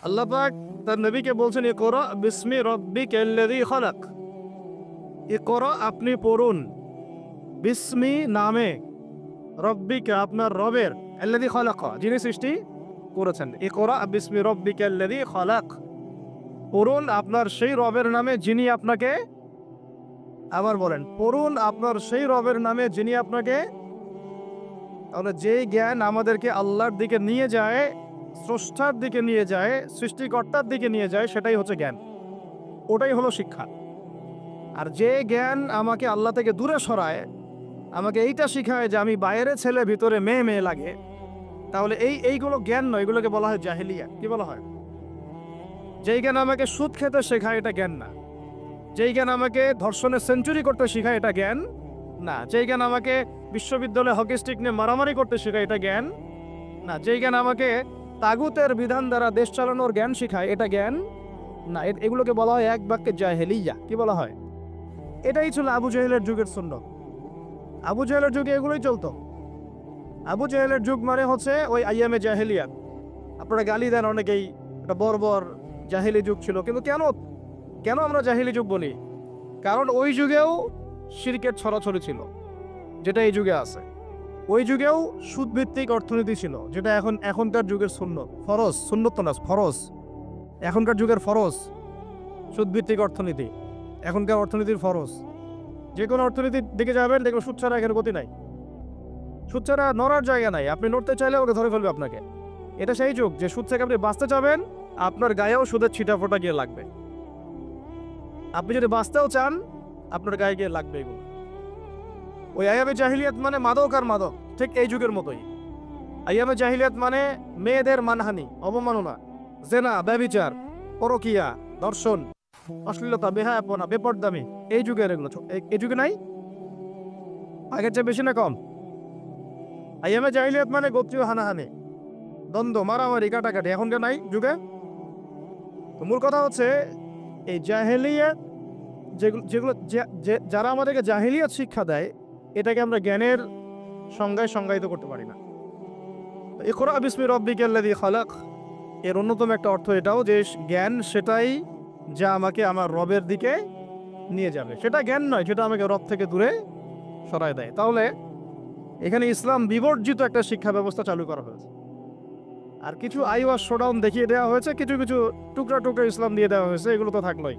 আল্লাহ পাক তার নবীকে বলছেন, ইকরা বিসমি রাব্বিকাল্লাযী খালাক। ইকরা, আপনি পড়ুন, বিসমি, নামে, রব্বিকা, আপনার রবের, আল্লাযী খালাক, যিনি সৃষ্টি করেছেন। ইকরা বিসমি রাব্বিকাল্লাযী খালাক, পড়ুন আপনার সেই রবের নামে যিনি আপনাকে, আবার বলেন, পড়ুন আপনার সেই রবের নামে যিনি আপনাকে। তাহলে যেই জ্ঞান আমাদেরকে আল্লাহর দিকে নিয়ে যায়, স্রষ্টার দিকে নিয়ে যায়, সৃষ্টিকর্তার দিকে নিয়ে যায়, সেটাই হচ্ছে জ্ঞান, ওটাই হলো শিক্ষা। আর যে জ্ঞান আমাকে আল্লাহ থেকে দূরে সরায়, আমাকে এইটা শিখায় যে আমি বাইরে ছেলে ভিতরে মেয়ে মেয়ে লাগে, তাহলে এইগুলো জ্ঞান নয়, এগুলোকে বলা হয় জাহেলিয়া। কি বলা হয়? যেই জ্ঞান আমাকে সুদ খেতে শেখায়, এটা জ্ঞান না। যেই জ্ঞান আমাকে ধর্ষণে সেঞ্চুরি করতে শেখায়, এটা জ্ঞান না। যেই জ্ঞান আমাকে বিশ্ববিদ্যালয়ে হকি স্টিক নিয়ে মারামারি করতে শেখায়, এটা জ্ঞান না। যেই জ্ঞান আমাকে তাগুতের বিধান দ্বারা দেশ চালানোর জ্ঞান শেখায়, এটা জ্ঞান না। এগুলোকে বলা হয় এক বাক্যে জাহেলিয়া। কি বলা হয়? এটাই ছিল আবু জাহেলের যুগের সুন্নত। আবু জাহেলের যুগে এগুলোই চলতো। আবু জাহেলের যুগ মানে হচ্ছে ওই আইয়ামে জাহেলিয়া। আপনারা গালি দেন অনেকেই, এটা বর্বর জাহেলি যুগ ছিল। কিন্তু কেন কেন আমরা জাহেলি যুগ বলি? কারণ ওই যুগেও শিরকের ছড়াছড়ি ছিল, যেটা এই যুগে আছে। ওই যুগেও সুদভিত্তিক অর্থনীতি ছিল, যেটা এখনকার যুগের সুন্নত, ফরজ। সুন্নত তো না, ফরজ। এখনকার যুগের ফরজ সুদভিত্তিক অর্থনীতি, এখনকার অর্থনীতির ফরজ। যে কোনো অর্থনীতির দিকে যাবেন, দেখবেন সুদ ছাড়া এখানে গতি নাই, সুদ ছাড়া নড়ার জায়গা নাই। আপনি নড়তে চাইলে ওকে ধরে ফেলবে আপনাকে। এটা সেই যুগ যে সুদ থেকে আপনি বাঁচতে চাবেন, আপনার গায়েও সুদের ছিটা ফোটা গিয়ে লাগবে। আপনি যদি বাঁচতেও চান, আপনার গায়ে গিয়ে লাগবে এগুলো। ওই আইয়ামে জাহিলিয়াত মানে মাদক আর মাদক, ঠিক এই যুগের মতোই। আইয়ামে জাহিলিয়াত মানে মেয়েদের মানহানি, অবমাননা, জেনা, ব্যভিচার, পরকিয়া, ধর্ষণ, অশ্লীলতা, বেহায়াপনা, বেপরদামি। এই যুগের এগুলো এই যুগে নাই? আগের চেয়ে বেশি না কম? আইয়ামে জাহিলিয়াত মানে গোত্রীয় হানাহানি, দ্বন্দ্ব, মারামারি, কাটাকাটি। এখনকার নাই যুগে। তো মূল কথা হচ্ছে, এই জাহেলিয়াত, যেগুলো যারা আমাদেরকে জাহেলিয়াত শিক্ষা দেয়, এটাকে আমরা জ্ঞানের সংজ্ঞায় সংজ্ঞায়িত করতে পারি না। ইকরা বিসমি রাব্বিকাল্লাযী খালাক, এর অন্যতম একটা অর্থ এটাও যে জ্ঞান সেটাই যা আমাকে আমার রবের দিকে নিয়ে যাবে। সেটা জ্ঞান নয় যেটা আমাকে রব থেকে দূরে সরায় দেয়। তাহলে এখানে ইসলাম বিবর্জিত একটা শিক্ষা ব্যবস্থা চালু করা হয়েছে। আর কিছু আইওয়াস শোডাউন দেখিয়ে দেওয়া হয়েছে, কিছু কিছু টুকরা টুকরা ইসলাম দিয়ে দেওয়া হয়েছে। এগুলো তো থাকলোই।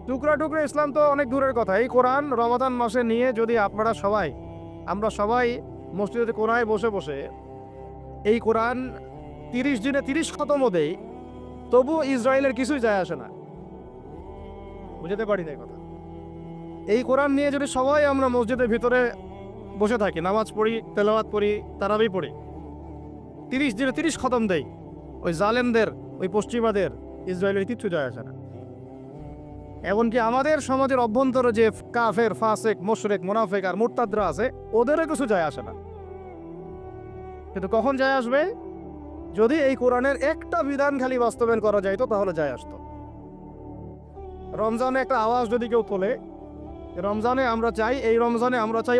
টুকরা টুকরা ইসলাম তো অনেক দূরের কথা। এই কোরআন রমাদান মাসে নিয়ে যদি আমরা সবাই মসজিদে কোরআনে বসে বসে এই কোরআন 30 দিনে 30 খতমও দেই, তবু ইসরায়েলের কিছুই যায় আসে না। বুঝতে পারি না এই কথা। এই কোরআন নিয়ে যদি সবাই আমরা মসজিদের ভিতরে বসে থাকি, নামাজ পড়ি, তেলাওয়াত পড়ি, তারাবি পড়ি, 30 দিনে 30 খতম দেই, ওই জালেমদের, ওই পশ্চিমাদের, ইসরায়েলের কিচ্ছু যায় আসে না। এমনকি আমাদের সমাজের অভ্যন্তরে যে কাফের, ফাসেক, মুশরিক, মুনাফিক আর মুরতাদরা আছে, ওদেরও কিছু যায় আসে না। কিন্তু কখন যায় আসবে? যদি এই কোরআনের একটা বিধান খালি বাস্তবায়ন করা যাইতো, তাহলে যায় আসতো। রমজানে একটা আওয়াজ যদি কেউ তোলে, রমজানে আমরা চাই, এই রমজানে আমরা চাই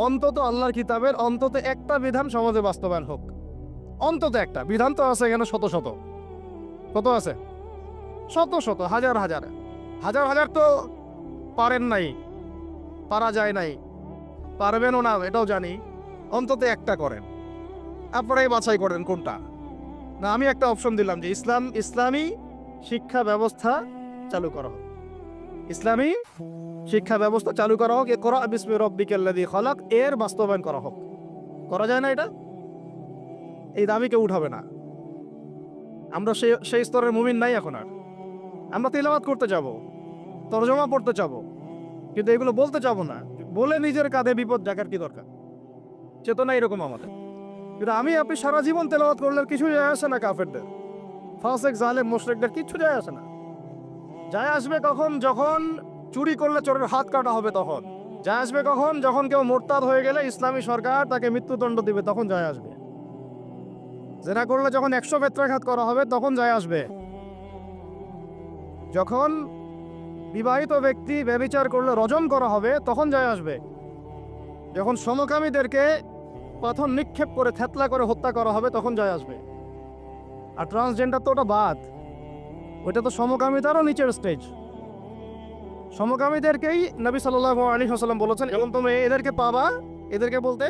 অন্তত আল্লাহর কিতাবের অন্তত একটা বিধান সমাজে বাস্তবায়ন হোক। অন্তত একটা বিধান। তো আছে এখানে শত শত, কত আছে? শত শত, হাজার হাজার, হাজার হাজার। তো পারেন নাই, পারা যায় নাই, পারবেনও না, এটাও জানি। অন্তত একটা করেন, আপনারাই বাছাই করেন কোনটা। না, আমি একটা অপশন দিলাম যে ইসলামী শিক্ষা ব্যবস্থা চালু করা হোক, ইসলামী শিক্ষা ব্যবস্থা চালু করা হোক। ইকরা বিসমি রাব্বিকাল্লাযী খালাক, এর বাস্তবায়ন করা হোক। করা যায় না এটা? এই দাবি কেউ উঠাবে না। আমরা সেই স্তরের মুমিন নাই এখন আর। আমরা তিলাওয়াত করতে যাব, তরজমা পড়তে যাব, কিন্তু এগুলো বলতে যাব না। বলে নিজের কাঁধে বিপদ ডাকার কি দরকার? চেতনা এরকম আমাদের। কিন্তু আপনি সারা জীবন তেলাওয়াত করলে কিছু যায় আসে না। কাফেরদের, ফাসেক, জালেম, মুশরিকদের কিচ্ছু যায় আসে না। যায় আসবে কখন? যখন চুরি করলে চোরের হাত কাটা হবে, তখন যায় আসবে। কখন? যখন কেউ মোরতাদ হয়ে গেলে ইসলামী সরকার তাকে মৃত্যুদণ্ড দিবে, তখন যায় আসবে। জেনা করলে যখন 100 বেত্রাঘাত করা হবে, তখন যায় আসবে। যখন বিবাহিত ব্যক্তি ব্যভিচার করলে রজম করা হবে, তখন যায় আসবে। যখন সমকামীদেরকে পাথর নিক্ষেপ করে থেতলা করে হত্যা করা হবে, তখন যায় আসবে। আর ট্রান্সজেন্ডার তো ওটা বাদ, ওইটা তো সমকামিতারও নিচের স্টেজ। সমকামীদেরকেই নবী সাল্লাল্লাহু আলাইহি ওয়াসাল্লাম বলেছেন এবং তুমি এদেরকে পাবা, এদেরকে বলতে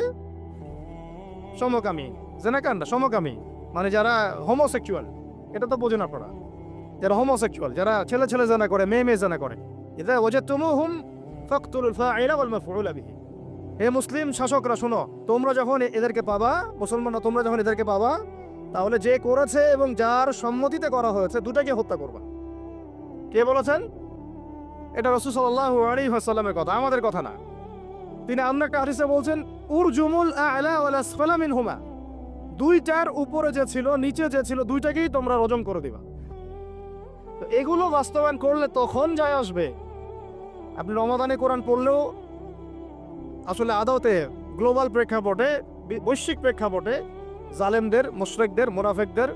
সমকামী, জেনাকান্ডা সমকামী মানে যারা হোমোসেক্সুয়াল, এটা তো বোঝেন আপনারা, যারা হোমোসেক্সুয়াল, যারা ছেলে ছেলে জানা করে, মেয়ে মেয়ে জানা করে। ইযা ওয়াজাদতুমুহুম ফাকতুলুল ফাইলা ওয়াল মাফউলা বিহি। হে মুসলিম শাসকরা শোনো, তোমরা যখন এদেরকে পাবা, মুসলমানরা তোমরা যখন এদেরকে পাবা, তাহলে যে করেছে এবং যার সম্মতিতে করা হয়েছে দুটাকে হত্যা করবা। কে বলেছেন? এটা রাসূল সাল্লাল্লাহু আলাইহি ওয়াসাল্লামের কথা, আমাদের কথা না। তিনি অন্য একটা হাদিসে বলছেন উরজুমুল আ'লা ওয়াল আসফালা মিনহুমা, দুইটার উপরে যে ছিল নিচে যে ছিল দুইটাকেই তোমরা রজম করে দিবা। তো এগুলো বাস্তবায়ন করলে তখন যায় আসবে। আপনি রমাদানে কোরআন পড়লেও আসলে আদতে গ্লোবাল প্রেক্ষাপটে, বৈশ্বিক প্রেক্ষাপটে জালেমদের, মুশরিকদের, মুনাফিকদের,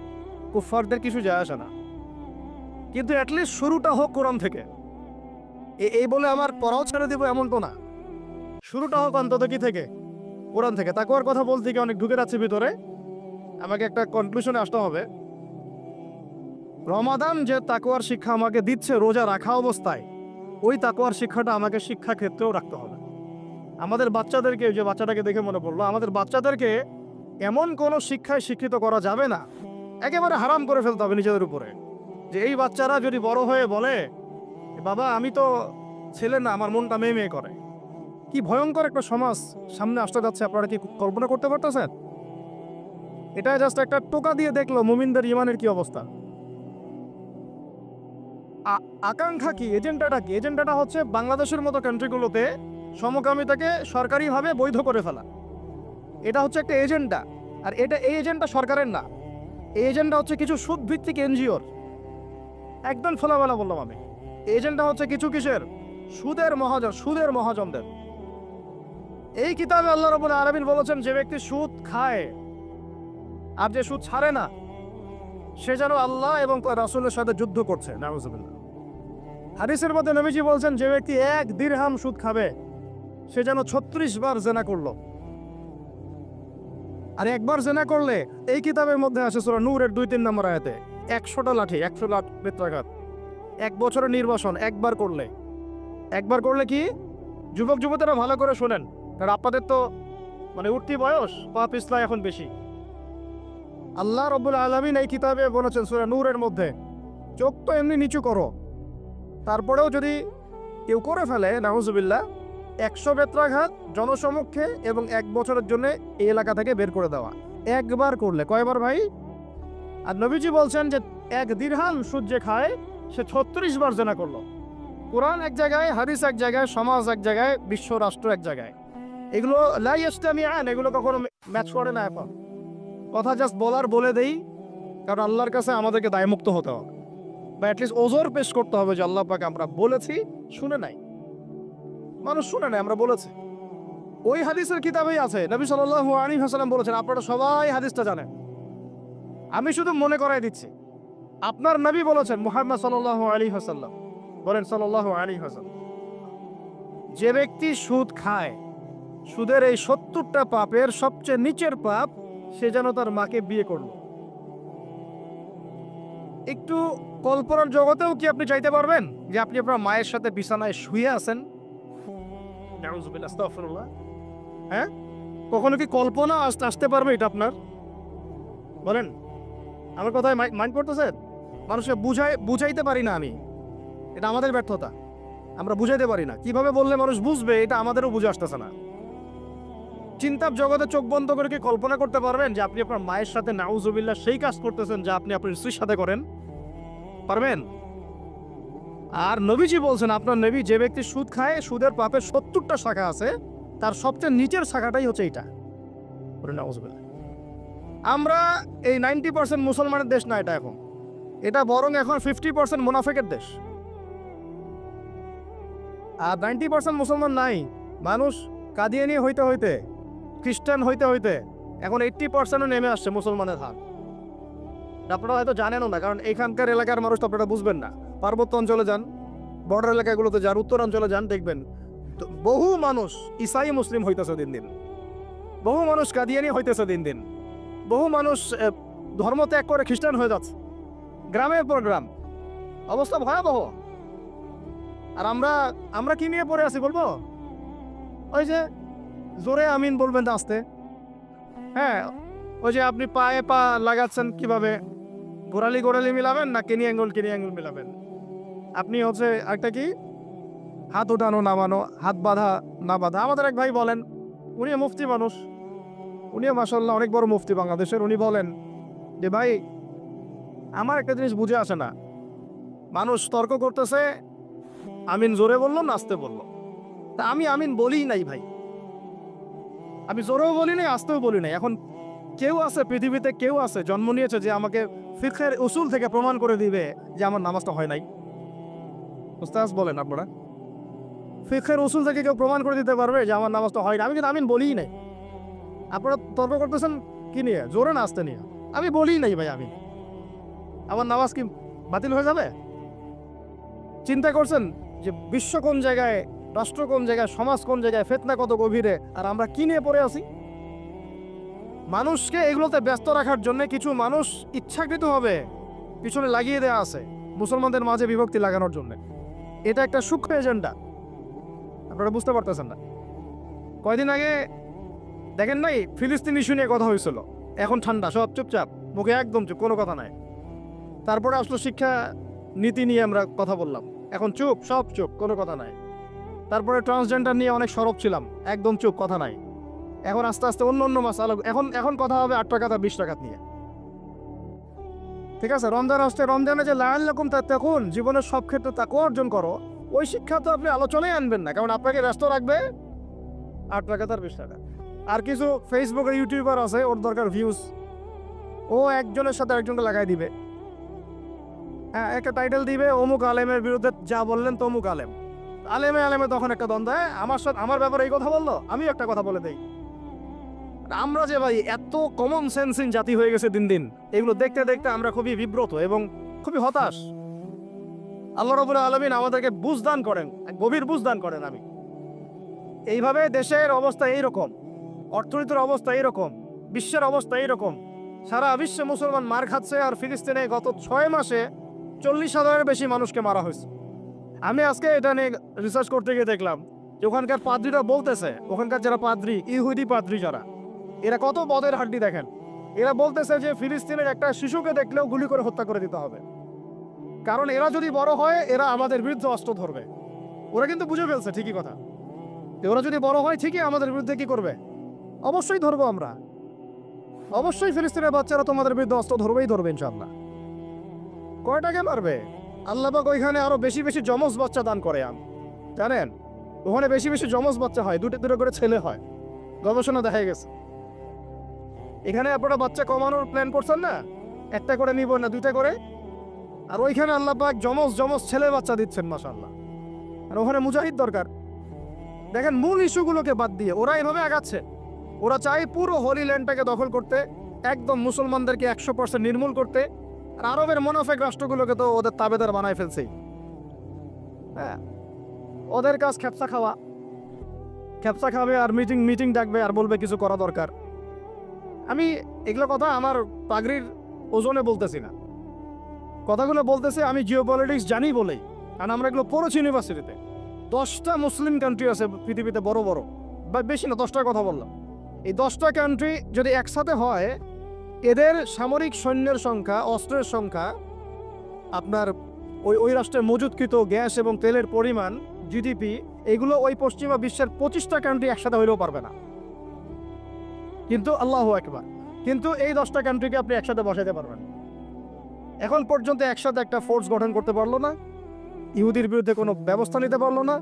কুফফারদের কিছু যায় আসে না। কিন্তু অ্যাটলিস্ট শুরুটা হোক কোরআন থেকে। এই বলে আমার পড়াও ছেড়ে দেবো এমন তো না, শুরুটা হোক অন্তত কি থেকে? কোরআন থেকে। তাকওয়ার কথা বলতে গিয়ে অনেক ঢুকে যাচ্ছে ভিতরে, আমাকে একটা কনক্লুশনে আসতে হবে। রমাদান যে তাকওয়ার শিক্ষা আমাকে দিচ্ছে রোজা রাখা অবস্থায়, ওই তাকওয়ার শিক্ষাটা আমাকে শিক্ষা ক্ষেত্রেও রাখতে হবে। আমাদের বাচ্চাদেরকে, যে বাচ্চাটাকে দেখে মনে পড়লো, আমাদের বাচ্চাদেরকে এমন কোনো শিক্ষায় শিক্ষিত করা যাবে না, একেবারে হারাম করে ফেলতে হবে নিজেদের উপরে। যে এই বাচ্চারা যদি বড় হয়ে বলে বাবা আমি তো ছেলে না, আমার মনটা মেয়ে মেয়ে করে। কি ভয়ঙ্কর একটা সমাজ সামনে আসতে যাচ্ছে, আপনারা কি কল্পনা করতে পারতেছেন? এটা জাস্ট একটা টোকা দিয়ে দেখলো মুমিনদের ইমানের কি অবস্থা। আকাঙ্ক্ষা কি, এজেন্ডাটা কি? এজেন্ডাটা হচ্ছে বাংলাদেশের মতো কান্ট্রিগুলোতে সমকামিতাকে সরকারিভাবে বৈধ করে ফেলা। এটা হচ্ছে একটা এজেন্ডা। আর এই এজেন্ডা সরকারের না, এই এজেন্ডা হচ্ছে কিছু সুদভিত্তিক এনজিওর। একদম খোলামেলা বললাম আমি, এজেন্ডা হচ্ছে কিছু কিসের? সুদের মহাজনদের। এই কিতাবে আল্লাহ রাব্বুল আলামিন বলেছেন যে ব্যক্তি সুদ খায় আর যে সুদ ছাড়ে না, সে যেন আল্লাহ এবং তার রাসূলের সাথে যুদ্ধ করছে। নাউযুবিল্লাহ। হাদিসের মধ্যে নবীজি বলছেন যে ব্যক্তি 1 দিরহাম সুদ খাবে সে যেন 36 বার জিনা করলো। আর একবার জিনা করলে এই কিতাবের মধ্যে আছে সূরা নূরের 2-3 নম্বর আয়াতে 100টা লাঠি, 100 লাখ বেত্রাঘাত। 1 বছরের নির্বাসন একবার করলে কি? যুবক যুবতীরা ভালো করে শোনেন, কারণ আপনাদের তো মানে উঠতি বয়স, পা পিছলা এখন বেশি। আল্লাহ রাব্বুল আলামিন এই কিতাবে বলেছেন সূরা নূরের মধ্যে, চোখ তো এমনি নিচু করো, তারপরেও যদি কেউ করে ফেলে নাউযুবিল্লাহ, 100 বেত্রাঘাত জনসমক্ষে এবং 1 বছরের জন্য এই এলাকা থেকে বের করে দেওয়া। একবার করলে। কয়বার ভাই? আর নবীজি বলছেন যে 1 দিরহাম সুদ যে খায় সে 36 বার জিনা করলো। কোরআন এক জায়গায়, হাদিস এক জায়গায়, সমাজ এক জায়গায়, বিশ্ব রাষ্ট্র এক জায়গায়। এগুলো লা ইয়াস্তামিআন, এগুলো কখনো ম্যাচ করে না। এখন কথা জাস্ট বলে দেই, কারণ আল্লাহর কাছে আমাদেরকে দায়মুক্ত হতে হবে, বা অ্যাটলিস্ট ওজোর পেশ করতে হবে যে আল্লাহ পাক আমরা বলেছি, শুনে নাই। মানুষ শুনে নাই, আমরা বলেছি। ওই হাদিসের কিতাবেই আছে, নবী সাল্লাল্লাহু আলাইহি ওয়াসাল্লাম বলেছেন, আপনারা সবাই হাদিসটা জানেন, আমি শুধু মনে করাই দিচ্ছি। আপনার নবী বলেছেন, মুহাম্মদ সাল্লাল্লাহু আলাইহি ওয়াসাল্লাম বলেন, সাল্লাল্লাহু আলাইহি ওয়াসাল্লাম, যে ব্যক্তি সুদ খায়, সুদের এই 70টা পাপের সবচেয়ে নিচের পাপ, সে যেন তার মাকে বিয়ে করলো। একটু কল্পনার জগতেও কি আপনি চাইতে পারবেন যে আপনি আপনার মায়ের সাথে বিছানায় শুয়ে আছেন? নাউযুবিল্লাহ, আস্তাগফিরুল্লাহ। হ্যাঁ, কখনো কি কল্পনা আসতে পারবে এটা আপনার? বলেন, আমার কথায় মাইন্ড করতেছেন? মানুষকে বুঝাইতে পারি না আমি, এটা আমাদের ব্যর্থতা। আমরা বুঝাইতে পারি না, কিভাবে বললে মানুষ বুঝবে এটা আমাদেরও বুঝে আসতেছে না। চিন্তার জগতে চোখ বন্ধ করে কি কল্পনা করতে পারবেন যে আপনি আপনার মায়ের সাথে নাউযুবিল্লাহ সেই কাজ করতেছেন যা আপনি আপনার স্ত্রীর সাথে করেন? পারবেন? আর নবীজি বলছেন, আপনার নবী, যে ব্যক্তি সুদ খায়, সুদের পাপের 70টা শাখা আছে, তার সবচেয়ে নিচের শাখাটাই হচ্ছে এইটা। নাউযুবিল্লাহ। আমরা এই 90% মুসলমানের দেশ না এটা এখন, এটা বরং এখন 50% মুনাফিকের দেশ। আর 90% মুসলমান নাই, মানুষ কাদিয়ানি হইতে হইতে, খ্রিস্টান হইতে হইতে এখন 80%ও নেমে আসছে মুসলমানের হার। আপনারা হয়তো জানেনও না, কারণ এইখানকার এলাকার মানুষ তো আপনারা বুঝবেন না। পার্বত্য অঞ্চলে যান, বর্ডার এলাকাগুলোতে যান, উত্তরাঞ্চলে যান, দেখবেন তো বহু মানুষ ইসাই মুসলিম হইতেছে দিন দিন, বহু মানুষ কাদিয়ানি হইতেছে দিন দিন, বহু মানুষ ধর্ম ত্যাগ করে খ্রিস্টান হয়ে যাচ্ছে, গ্রামের পর গ্রাম, অবস্থা ভয়াবহ। আর আমরা আমরা কি নিয়ে পড়ে আছি বলবো? ওই যে জোরে আমিন বলবেন না আস্তে। হ্যাঁ, ওই যে আপনি পায়ে পা লাগাচ্ছেন কিভাবে, গোড়ালি গোড়ালি মিলাবেন না কিনি অ্যাঙ্গুল মিলাবেন। আপনি হচ্ছে একটা কি হাত উঠানো নামানো, হাত বাঁধা না বাঁধা। আমাদের এক ভাই বলেন, উনিও মুফতি মানুষ, উনিও মাশাআল্লাহ অনেক বড় মুফতি বাংলাদেশের। উনি বলেন যে ভাই আমার একটা জিনিস বুঝে আসে না, মানুষ তর্ক করতেছে আমিন জোরে বললো না আস্তে বললো, তা আমি আমিন বলি নাই ভাই, আমি জোরেও বলি নাই আস্তেও বলি নাই। এখন কেউ আছে পৃথিবীতে, কেউ আছে জন্ম নিয়েছে যে আমাকে ফিকহের উসুল থেকে প্রমাণ করে দিবে যে আমার নামাজটা হয় নাই? উস্তাদ বলেন আপনারা, ফিকহের উসুল থেকে কেউ প্রমাণ করে দিতে পারবে যে আমার নামাজটা হয় না? আমি কিন্তু আমিন বলিই নাই। আপনারা তর্ক করতেছেন কি নিয়ে, জোরে না আস্তে নিয়ে? আমি বলিই নাই ভাই আমি, আমার নামাজ কি বাতিল হয়ে যাবে? চিন্তা করছেন যে বিশ্ব কোন জায়গায়, রাষ্ট্র কোন জায়গায়, সমাজ কোন জায়গায়, ফিতনা কত গভীরে, আর আমরা কি নিয়ে পড়ে আছি? মানুষকে এগুলোতে ব্যস্ত রাখার জন্য কিছু মানুষ ইচ্ছাকৃতভাবে পিছনে লাগিয়ে দেওয়া আছে মুসলমানদের মাঝে বিভক্তি লাগানোর জন্য। এটা একটা সূক্ষ্ম এজেন্ডা, আপনারা বুঝতে পারতেছেন না। কয়দিন আগে দেখেন নাই ফিলিস্তিন ইস্যু নিয়ে কথা হয়েছিল, এখন ঠান্ডা, সব চুপচাপ, মুখে একদম চুপ, কোনো কথা নাই। তারপরে আসলো শিক্ষা নীতি নিয়ে আমরা কথা বললাম, এখন চুপ, সব চুপ, কোনো কথা নাই। তারপরে ট্রান্সজেন্ডার নিয়ে অনেক সরব ছিলাম, একদম চুপ, কথা নাই। এখন আস্তে আস্তে অন্য অন্য মাসালা, এখন কথা হবে 8 টাকা 20 টাকা নিয়ে। ঠিক আছে, রমজান আসছে, রমজানে যে লাআল্লাকুম তাত্তাকুন, জীবনের সব ক্ষেত্রে তাকওয়া অর্জন করো, ওই শিক্ষা তো আপনি আলোচনায় আনবেন না, কারণ আপনাকে ব্যস্ত রাখবে 8 টাকা 20 টাকা। আর কিছু ফেসবুকের ইউটিউবার আছে, ওর দরকার ভিউজ, ও একজনের সাথে একজনকে লাগাই দিবে। হ্যাঁ, একটা টাইটেল দিবে অমুক আলেমের বিরুদ্ধে যা বললেন তো অমুক আলেম, আলেমে তখন একটা দ্বন্দ্ব, আমার সাথে আমার ব্যাপারে এই কথা বললো, আমিও একটা কথা বলে দেই। আমরা যে ভাই এত কমন সেন্সিং জাতি হয়ে গেছে দিন দিন, এগুলো দেখতে দেখতে আমরা খুবই বিব্রত এবং খুবই হতাশ। আল্লাহ রাব্বুল আলামিন আমাদেরকে বুঝ দান করেন, গভীর বুঝ দান করেন। আমি এইভাবে দেশের অবস্থা এইরকম, অর্থনীতির অবস্থা এইরকম, বিশ্বের অবস্থা এইরকম, সারা বিশ্বে মুসলমান মার খাচ্ছে। আর ফিলিস্তিনে গত 6 মাসে 40,000-এর বেশি মানুষকে মারা হয়েছে। আমি আজকে এটা নিয়ে রিসার্চ করতে গিয়ে দেখলাম যে ওখানকার পাদ্রীরা বলতেছে, ওখানকার যারা পাদ্রী, ইহুদি পাদ্রী যারা, এরা কত বদের হাড্ডি দেখেন। এরা বলতেছে যে ফিলিস্তিনের একটা শিশুকে দেখলেও গুলি করে হত্যা করে দিতে হবে, কারণ এরা যদি বড় হয় এরা আমাদের বিরুদ্ধে অস্ত্র ধরবে। ওরা কিন্তু বুঝে ফেলছে ঠিকই কথা, ওরা যদি বড় হয় ঠিকই আমাদের বিরুদ্ধে কি করবে, অবশ্যই ধরবো আমরা, অবশ্যই ফিলিস্তিনের বাচ্চারা তোমাদের বিরুদ্ধে অস্ত্র ধরবে ইনশাআল্লাহ। কয়টাকে মারবে? আল্লাহ পাক ওইখানে আরো বেশি বেশি যমজ বাচ্চা দান করে, জানেন? ওখানে বেশি বেশি যমজ বাচ্চা হয়, দুটো দুটো করে ছেলে হয়, গবেষণা দেখা গেছে। এখানে আপনারা বাচ্চা কমানোর প্ল্যান করছেন না, একটা করে নিব না 2টা করে, আর ওইখানে আল্লাহ পাক যমজ ছেলে বাচ্চা দিচ্ছেন মাশাআল্লাহ। আর ওখানে মুজাহিদ দরকার। দেখেন মূল ইস্যুগুলোকে বাদ দিয়ে ওরা এভাবে আগাচ্ছে। ওরা চায় পুরো হোলি ল্যান্ডটাকে দখল করতে, একদম মুসলমানদেরকে 100% নির্মূল করতে। আর আরবের মোনাফেক রাষ্ট্রগুলোকে তো ওদের তাবেদার বানায় ফেলছে। হ্যাঁ, ওদের কাজ খেপসা খাবে আর মিটিং ডাকবে আর বলবে কিছু করা দরকার। আমি এগুলো কথা আমার পাগড়ির ওজনে বলতেছি না, কথাগুলো বলতেছি আমি জিওপলিটিক্স জানি বলেই, কারণ আমরা এগুলো পড়েছি ইউনিভার্সিটিতে। 10টা মুসলিম কান্ট্রি আছে পৃথিবীতে, বড় বড়, বা বেশি না, 10টার কথা বললাম। এই 10টা কান্ট্রি যদি একসাথে হয়, এদের সামরিক সৈন্যের সংখ্যা, অস্ত্রের সংখ্যা, আপনার ওই রাষ্ট্রের মজুদকৃত গ্যাস এবং তেলের পরিমাণ, জিডিপি, এগুলো ওই পশ্চিমা বিশ্বের 25টা কান্ট্রি একসাথে হইলেও পারবে না। কিন্তু আল্লাহু আকবার, কিন্তু এই 10টা কান্ট্রিকে আপনি একসাথে বসাতে পারবেন। এখন পর্যন্ত একসাথে একটা ফোর্স গঠন করতে পারলো না, ইহুদির বিরুদ্ধে কোনো ব্যবস্থা নিতে পারলো না,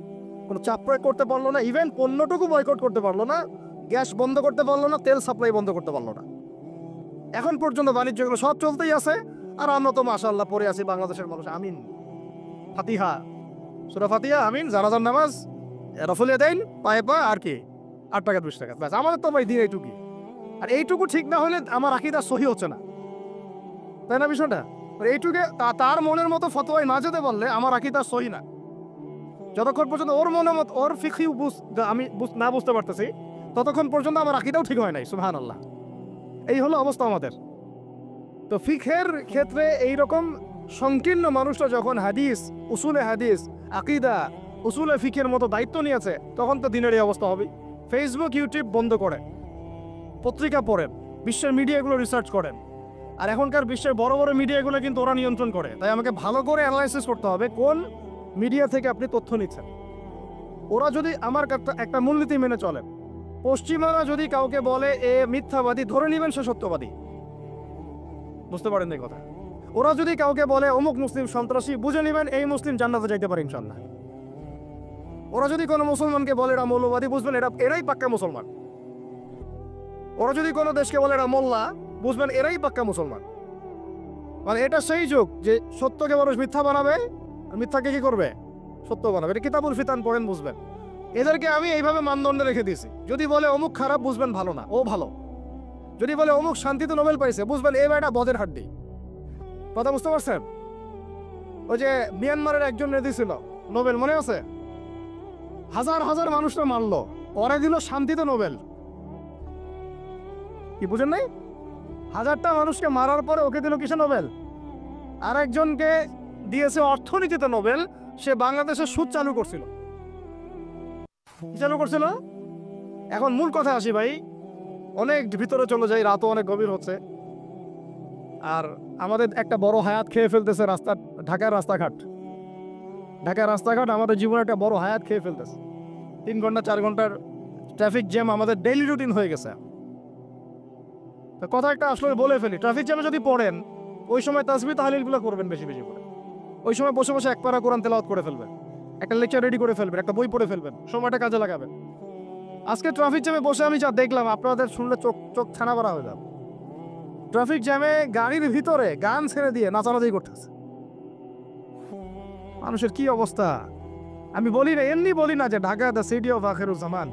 কোনো চাপ প্রয়োগ করতে পারলো না, ইভেন পণ্যটুকু বয়কট করতে পারলো না, গ্যাস বন্ধ করতে পারলো না, তেল সাপ্লাই বন্ধ করতে পারলো না। এখন পর্যন্ত বাণিজ্যগুলো সব চলতেই আছে। আর আমরা তো মাশাআল্লাহ পড়ে আছি বাংলাদেশের মানুষ, আমিন, ফাতিহা, সূরা ফাতিহা, আমিন, জানাজার নামাজ, রফুল ইয়াদাইন, পায়ে পা, আর কি 8 টাকা 20 টাকা, ব্যাস। আমাদের তো ভাই দিন এইটুকুই। আর এইটুকু ঠিক না হলে আমার আকীদা সহি হচ্ছে না, তাই না বিষয়টা? এইটুকে তার মনের মতো ফতোয়ায় না যেতে বললে আমার আকীদা সহি না। যতক্ষণ পর্যন্ত ওর মনের মতো, ওর ফিকহি আমি না বুঝতে পারতেছি, ততক্ষণ পর্যন্ত আমার আকীদাও ঠিক হয় নাই। সুবহানাল্লাহ। এই হলো অবস্থা আমাদের। তো ফিকহের ক্ষেত্রে এইরকম সংকীর্ণ মানুষটা যখন হাদিস, উসুলে হাদিস, আকিদা, উসুলে ফিকের মতো দায়িত্ব নিয়েছে, তখন তো দিনের এই অবস্থা হবে। ফেসবুক, ইউটিউব বন্ধ করে পত্রিকা পড়েন, বিশ্বের মিডিয়াগুলো রিসার্চ করেন। আর এখনকার বিশ্বের বড় বড় মিডিয়াগুলো কিন্তু ওরা নিয়ন্ত্রণ করে। তাই আমাকে ভালো করে অ্যানালাইসিস করতে হবে কোন মিডিয়া থেকে আপনি তথ্য নিচ্ছেন। ওরা যদি আমার একটা মূলনীতি মেনে চলেন, পশ্চিমারা যদি কাউকে বলে এ মিথ্যাবাদী, ধরে নেবেন সে সত্যবাদী। বুঝতে পারেন এই কথা? ওরা যদি কাউকে বলে অমুক মুসলিম সন্ত্রাসী, বুঝে নেবেন এই মুসলিম জান্নাতে যাইতে পারে ইনশাল্লাহ। ওরা যদি কোনো মুসলমানকে বলে এরা মৌলবাদী, বুঝবেন এরাই পাক্কা মুসলমান। ওরা যদি কোনো দেশকে বলে এরা মোল্লা, বুঝবেন এরাই পাক্কা মুসলমান। মানে এটা সেই যুগ যে সত্যকে মানুষ মিথ্যা বানাবে, আর মিথ্যাকে কি করবে? সত্য বানাবে। এটা কিতাবুল ফিতান পড়েন, বুঝবেন। এদেরকে আমি এইভাবে মানদণ্ডে রেখে দিয়েছি। যদি বলে অমুক খারাপ, বুঝবেন ভালো না, ও ভালো। যদি বলে অমুক শান্তিতে নোবেল পাইছে, বুঝবেন এই বেটা বদের হাড্ডি। কথা বুঝতে পারছেন? ওই যে মিয়ানমারের একজন নেতা ছিল নোবেল, মনে আছে? হাজার হাজার মানুষরা মারলো, ওরা দিল শান্তিতে নোবেল। কি বুঝেন নাই? হাজারটা মানুষকে মারার পরে ওকে দিল কিসে নোবেল? আর একজনকে দিয়েছে অর্থনীতিতে নোবেল। সে বাংলাদেশের সুদ চালু করছিল। কি চালু করছিল? এখন মূল কথা আসি ভাই, অনেক ভিতরে চলে যাই, রাতও অনেক গভীর হচ্ছে। আর আমাদের একটা বড় হায়াত খেয়ে ফেলতেছে ঢাকার রাস্তাঘাট। ঢাকার রাস্তাঘাট আমাদের জীবনে একটা বড় হায়াত খেয়ে ফেলতেছে। 3 ঘন্টা 4 ঘন্টার ট্রাফিক জ্যাম আমাদের ডেইলি রুটিন হয়ে গেছে। তো কথা একটা আসলে বলে ফেলি, ট্রাফিক জ্যামে যদি পড়েন, ওই সময় তাসবিহ তাহলিলগুলো করবেন বেশি বেশি করে। ওই সময় বসে বসে এক পারা কোরআন তেলাওয়াত করে ফেলবেন, একটা লেকচার রেডি করে ফেলবেন, একটা বই পড়ে ফেলবেন, সময়টা কাজে লাগাবেন। আজকে ট্রাফিক জ্যামে বসে আমি যা দেখলাম, আপনাদের শুনলে চোখ ছানা ভরা হয়ে যাবে। ট্রাফিক জ্যামে গাড়ির ভিতরে গান ছেড়ে দিয়ে নাচানাচি করতেছে। মানুষের কি অবস্থা! আমি বলি না, এমনি বলি না যে Dhaka the city of Akhiruzzaman.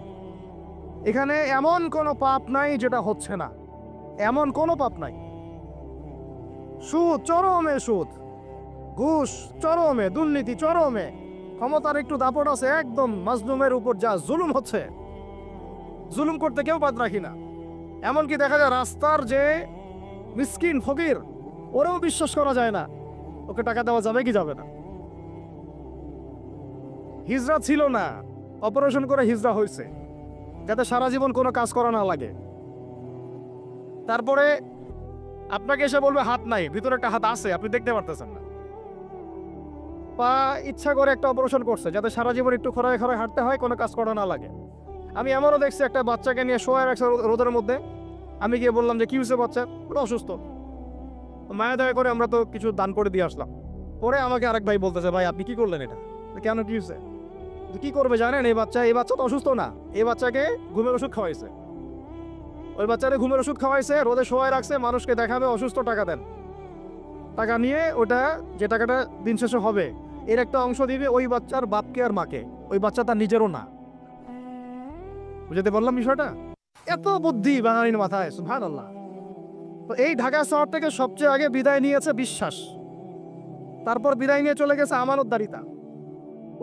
এখানে এমন কোনো পাপ নাই যেটা হচ্ছে না, এমন কোনো পাপ নাই। সুদ চরমে, সুদ, ঘুষ চরমে, দুর্নীতি চরমে, ক্ষমতার একটু দাপট আছে, একদম মাজলুমের উপর যা জুলুম হচ্ছে, জুলুম করতে কেউ বাদ রাখি না। এমনকি দেখা যায় রাস্তার যে মিসকিন ফকির, ওরাও বিশ্বাস করা যায় না ওকে টাকা দেওয়া যাবে কি যাবে না। হিজরা ছিল না, অপারেশন করে হিজরা হয়েছে, যাতে সারা জীবন কোনো কাজ করা না লাগে। তারপরে আপনাকে এসে বলবে হাত নাই, ভিতরে একটা হাত আছে, আপনি দেখতে পারতেছেন না। পা ইচ্ছা করে একটা অপারেশন করছে, যাতে সারা জীবন একটু খরায় খরায় হাঁটতে হয়, কোনো কাজ করা না লাগে। আমি এমনও দেখছি একটা বাচ্চাকে নিয়ে শোয়া রাখছে রোদের মধ্যে। আমি গিয়ে বললাম যে কি হয়েছে বাচ্চা? পুরো অসুস্থ। মায়া দয়া করে আমরা তো কিছু দান করে দিয়ে আসলাম। পরে আমাকে আরেক ভাই বলতেছে, ভাই আপনি কি করলেন এটা? কেন, কি হয়েছে? কি করবে জানেন? এই বাচ্চা তো অসুস্থ না, এই বাচ্চাকে ঘুমের ওষুধ খাওয়াইছে। ওই বাচ্চারে ঘুমের ওষুধ খাওয়াইছে, রোদে শোয়ায় রাখছে, মানুষকে দেখাবে অসুস্থ, টাকা দেন। টাকা নিয়ে ওটা, যে টাকাটা দিন শেষে হবে, এর একটা অংশ দিবে ওই বাচ্চার বাপকে আর মাকে। ওই বাচ্চা তার নিজেরও না। বুঝতে পারলাম বিষয়টা? এত বুদ্ধি বাঙালির মাথায়, সুবহানাল্লাহ। তো এই ঢাকা শহর থেকে সবচেয়ে আগে বিদায় নিয়েছে বিশ্বাস, তারপর বিদায় নিয়ে চলে গেছে আমানতদারিতা।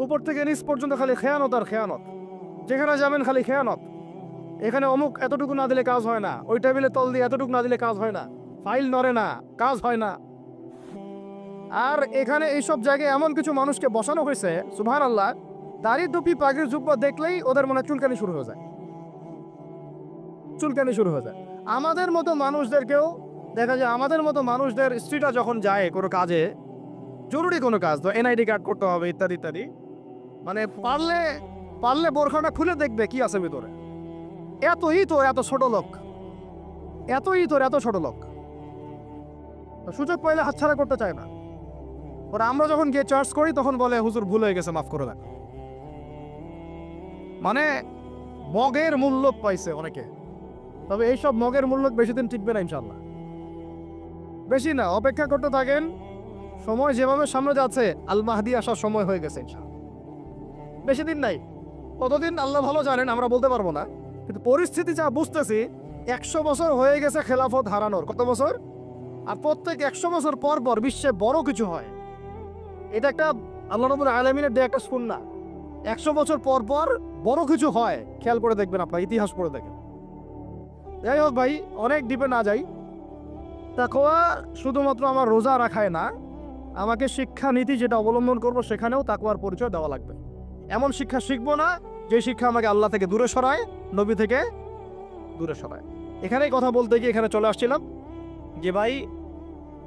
উপর থেকে নিচ পর্যন্ত খালি খেয়ানত আর খেয়ানত। যেখানে যাবেন খালি খেয়ানত। এখানে অমুক এতটুকু না দিলে কাজ হয় না, ওই টেবিলে তল দিয়ে এতটুকু না দিলে কাজ হয় না, ফাইল নড়ে না, কাজ হয় না। আর এখানে এইসব জায়গায় এমন কিছু মানুষকে বসানো হয়েছে, সুবহানাল্লাহ, দাড়ি টুপি পাগড়ি জুব্বা দেখলেই ওদের মনে চুলকানি শুরু হয়ে যায়, চুলকানি শুরু হয়ে যায়। আমাদের মতো মানুষদেরকেও দেখা যায়, আমাদের মতো মানুষদের স্ত্রীরা যখন যায় কোনো কাজে, জরুরি কোনো কাজ, তো এনআইডি কার্ড করতে হবে ইত্যাদি ইত্যাদি, মানে পারলে বোরখাটা খুলে দেখবে কি আছে ভিতরে। এত ছোট লোক, এত ছোট লোক, সুযোগ পাইলে হাতছাড়া করতে চায় না। ওরা আমরা যখন গিয়ে চার্জ করি তখন বলে হুজুর ভুল হয়ে গেছে, মাফ করে দেন। মানে মগের মূল্য পাইছে অনেকে। তবে এইসব মগের মূল্য বেশি দিন টিকবে না ইনশাল্লাহ, বেশি না। অপেক্ষা করতে থাকেন, সময় যেভাবে সামনে যাচ্ছে, আল মাহদি আসার সময় হয়ে গেছে ইনশাল্লাহ। বেশি দিন নাই, কতদিন আল্লাহ ভালো জানেন, আমরা বলতে পারবো না। কিন্তু পরিস্থিতি যা বুঝতেছি, 100 বছর হয়ে গেছে খেলাফত হারানোর। কত বছর? আর প্রত্যেক 100 বছর পর পর বিশ্বে বড় কিছু হয়। এটা একটা আল্লাহ রাব্বুল আলামিনের দেয়া একটা সুন্নাহ। 100 বছর পর পর বড় কিছু হয়, খেয়াল করে দেখবেন, আপনার ইতিহাস পড়ে দেখেন। যাই হোক ভাই, অনেক ডিপে না যাই। তাকওয়া শুধুমাত্র আমার রোজা রাখায় না, আমাকে শিক্ষা নীতি যেটা অবলম্বন করব সেখানেও তাকওয়ার পরিচয় দেওয়া লাগবে। এমন শিক্ষা শিখবো না যে শিক্ষা আমাকে আল্লাহ থেকে দূরে সরায়, নবী থেকে দূরে সরায়। এখানেই কথা বলতে গিয়ে এখানে চলে আসছিলাম যে ভাই,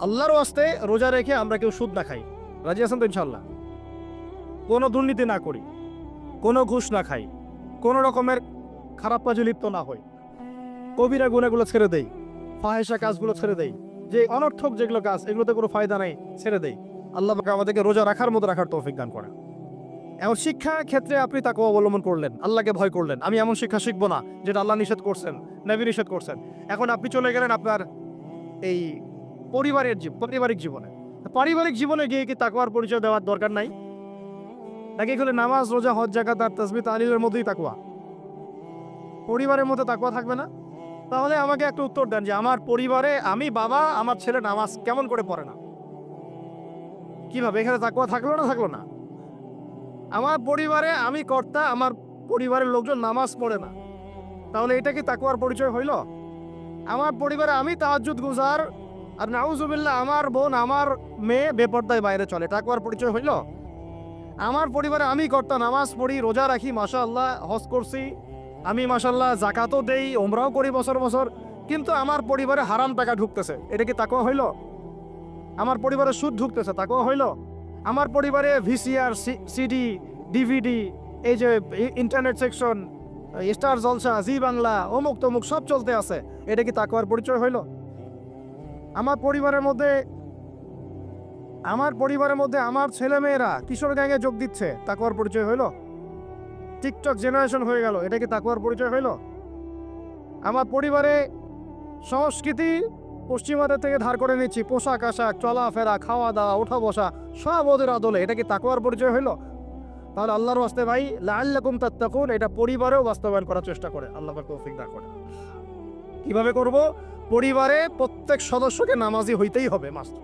আল্লাহর ওয়াস্তে রোজা রেখে আমরা কেউ সুদ না খাই, রাজি আছেন তো ইনশাল্লাহ? কোনো দুর্নীতি না করি, কোনো ঘুষ না খাই, কোনো রকমের খারাপ কাজে লিপ্ত না হই, কবিরা গুনাহগুলো ছেড়ে দেই, ফাহেসা কাজগুলো ছেড়ে দেই, যে অনর্থক যেগুলো কাজ এগুলোতে কোনো ফায়দা নাই ছেড়ে দেই। আল্লাহ পাক আমাদেরকে রোজা রাখার মতো রাখার তৌফিক দান করে। এমন শিক্ষা ক্ষেত্রে আপনি তাকওয়া অবলম্বন করলেন, আল্লাহকে ভয় করলেন, আমি এমন শিক্ষা শিখবো না যেটা আল্লাহ নিষেধ করছেন, নবী নিষেধ করছেন। এখন আপনি চলে গেলেন আপনার এই পারিবারিক জীবনে। পারিবারিক জীবনে গিয়ে কি তাকওয়ার পরিচয় দেওয়ার দরকার নাই? নাকি এগুলো নামাজ, রোজা, হজ, যাকাত আর তাসবিহ তাহলিলের মধ্যেই তাকওয়া? পরিবারের মধ্যে তাকওয়া থাকবে না? তাহলে আমাকে একটা উত্তর দেন যে আমার পরিবারে আমি বাবা, আমার ছেলে নামাজ কেমন করে পড়ে না, কিভাবে? এখানে তাকওয়া থাকলো না থাকলো না? আমার পরিবারে আমি কর্তা, আমার পরিবারের লোকজন নামাজ পড়ে না, তাহলে এটা কি তাকওয়ার পরিচয় হইল? আমার পরিবারে আমি তাহাজ্জুদ গুজার আর নাউজুবিল্লাহ আমার বোন, আমার মেয়ে বেপর্দায় বাইরে চলে, তাকওয়ার পরিচয় হইল? আমার পরিবারে আমি কর্তা, নামাজ পড়ি, রোজা রাখি, মাশাআল্লাহ হজ করছি, আমি মাশাআল্লাহ যাকাতও দেই, ওমরাও করি বছর বছর, কিন্তু আমার পরিবারে হারাম টাকা ঢুকতেছে, এটা কি তাকওয়া হইল? আমার পরিবারে সুদ ঢুকতেছে, তাকওয়া হইল? আমার পরিবারে ভিসিআর, সিডি, ডিভিডি, এই যে ইন্টারনেট সেকশন, স্টার জলসা, জি বাংলা, অমুক তমুক সব চলতে আছে, এটা কি তাকওয়ার পরিচয় হইল? আমার পরিবারের মধ্যে আমার ছেলে মেয়েরা কিশোর গ্যাংয়ে যোগ দিচ্ছে, তাকওয়ার পরিচয় হইল? টিকটক জেনারেশন হয়ে গেল, এটা কি তাকওয়ার পরিচয় হইল? আমার পরিবারে সংস্কৃতি পশ্চিমাদের থেকে ধার করে নিচ্ছি, পোশাক আশাক, চলাফেরা, খাওয়া দাওয়া, ওঠা বসা সব ওদের আদলে, এটা কি তাকওয়ার পরিচয় হইল? তাহলে আল্লাহর ওয়াস্তে ভাই, লাআল্লাকুম তাত্তাকুন, এটা পরিবারেও বাস্তবায়ন করার চেষ্টা করে, আল্লাহ পাক তৌফিক দান করে। কিভাবে করব? পরিবারে প্রত্যেক সদস্যকে নামাজি হইতেই হবে, মাস্ট।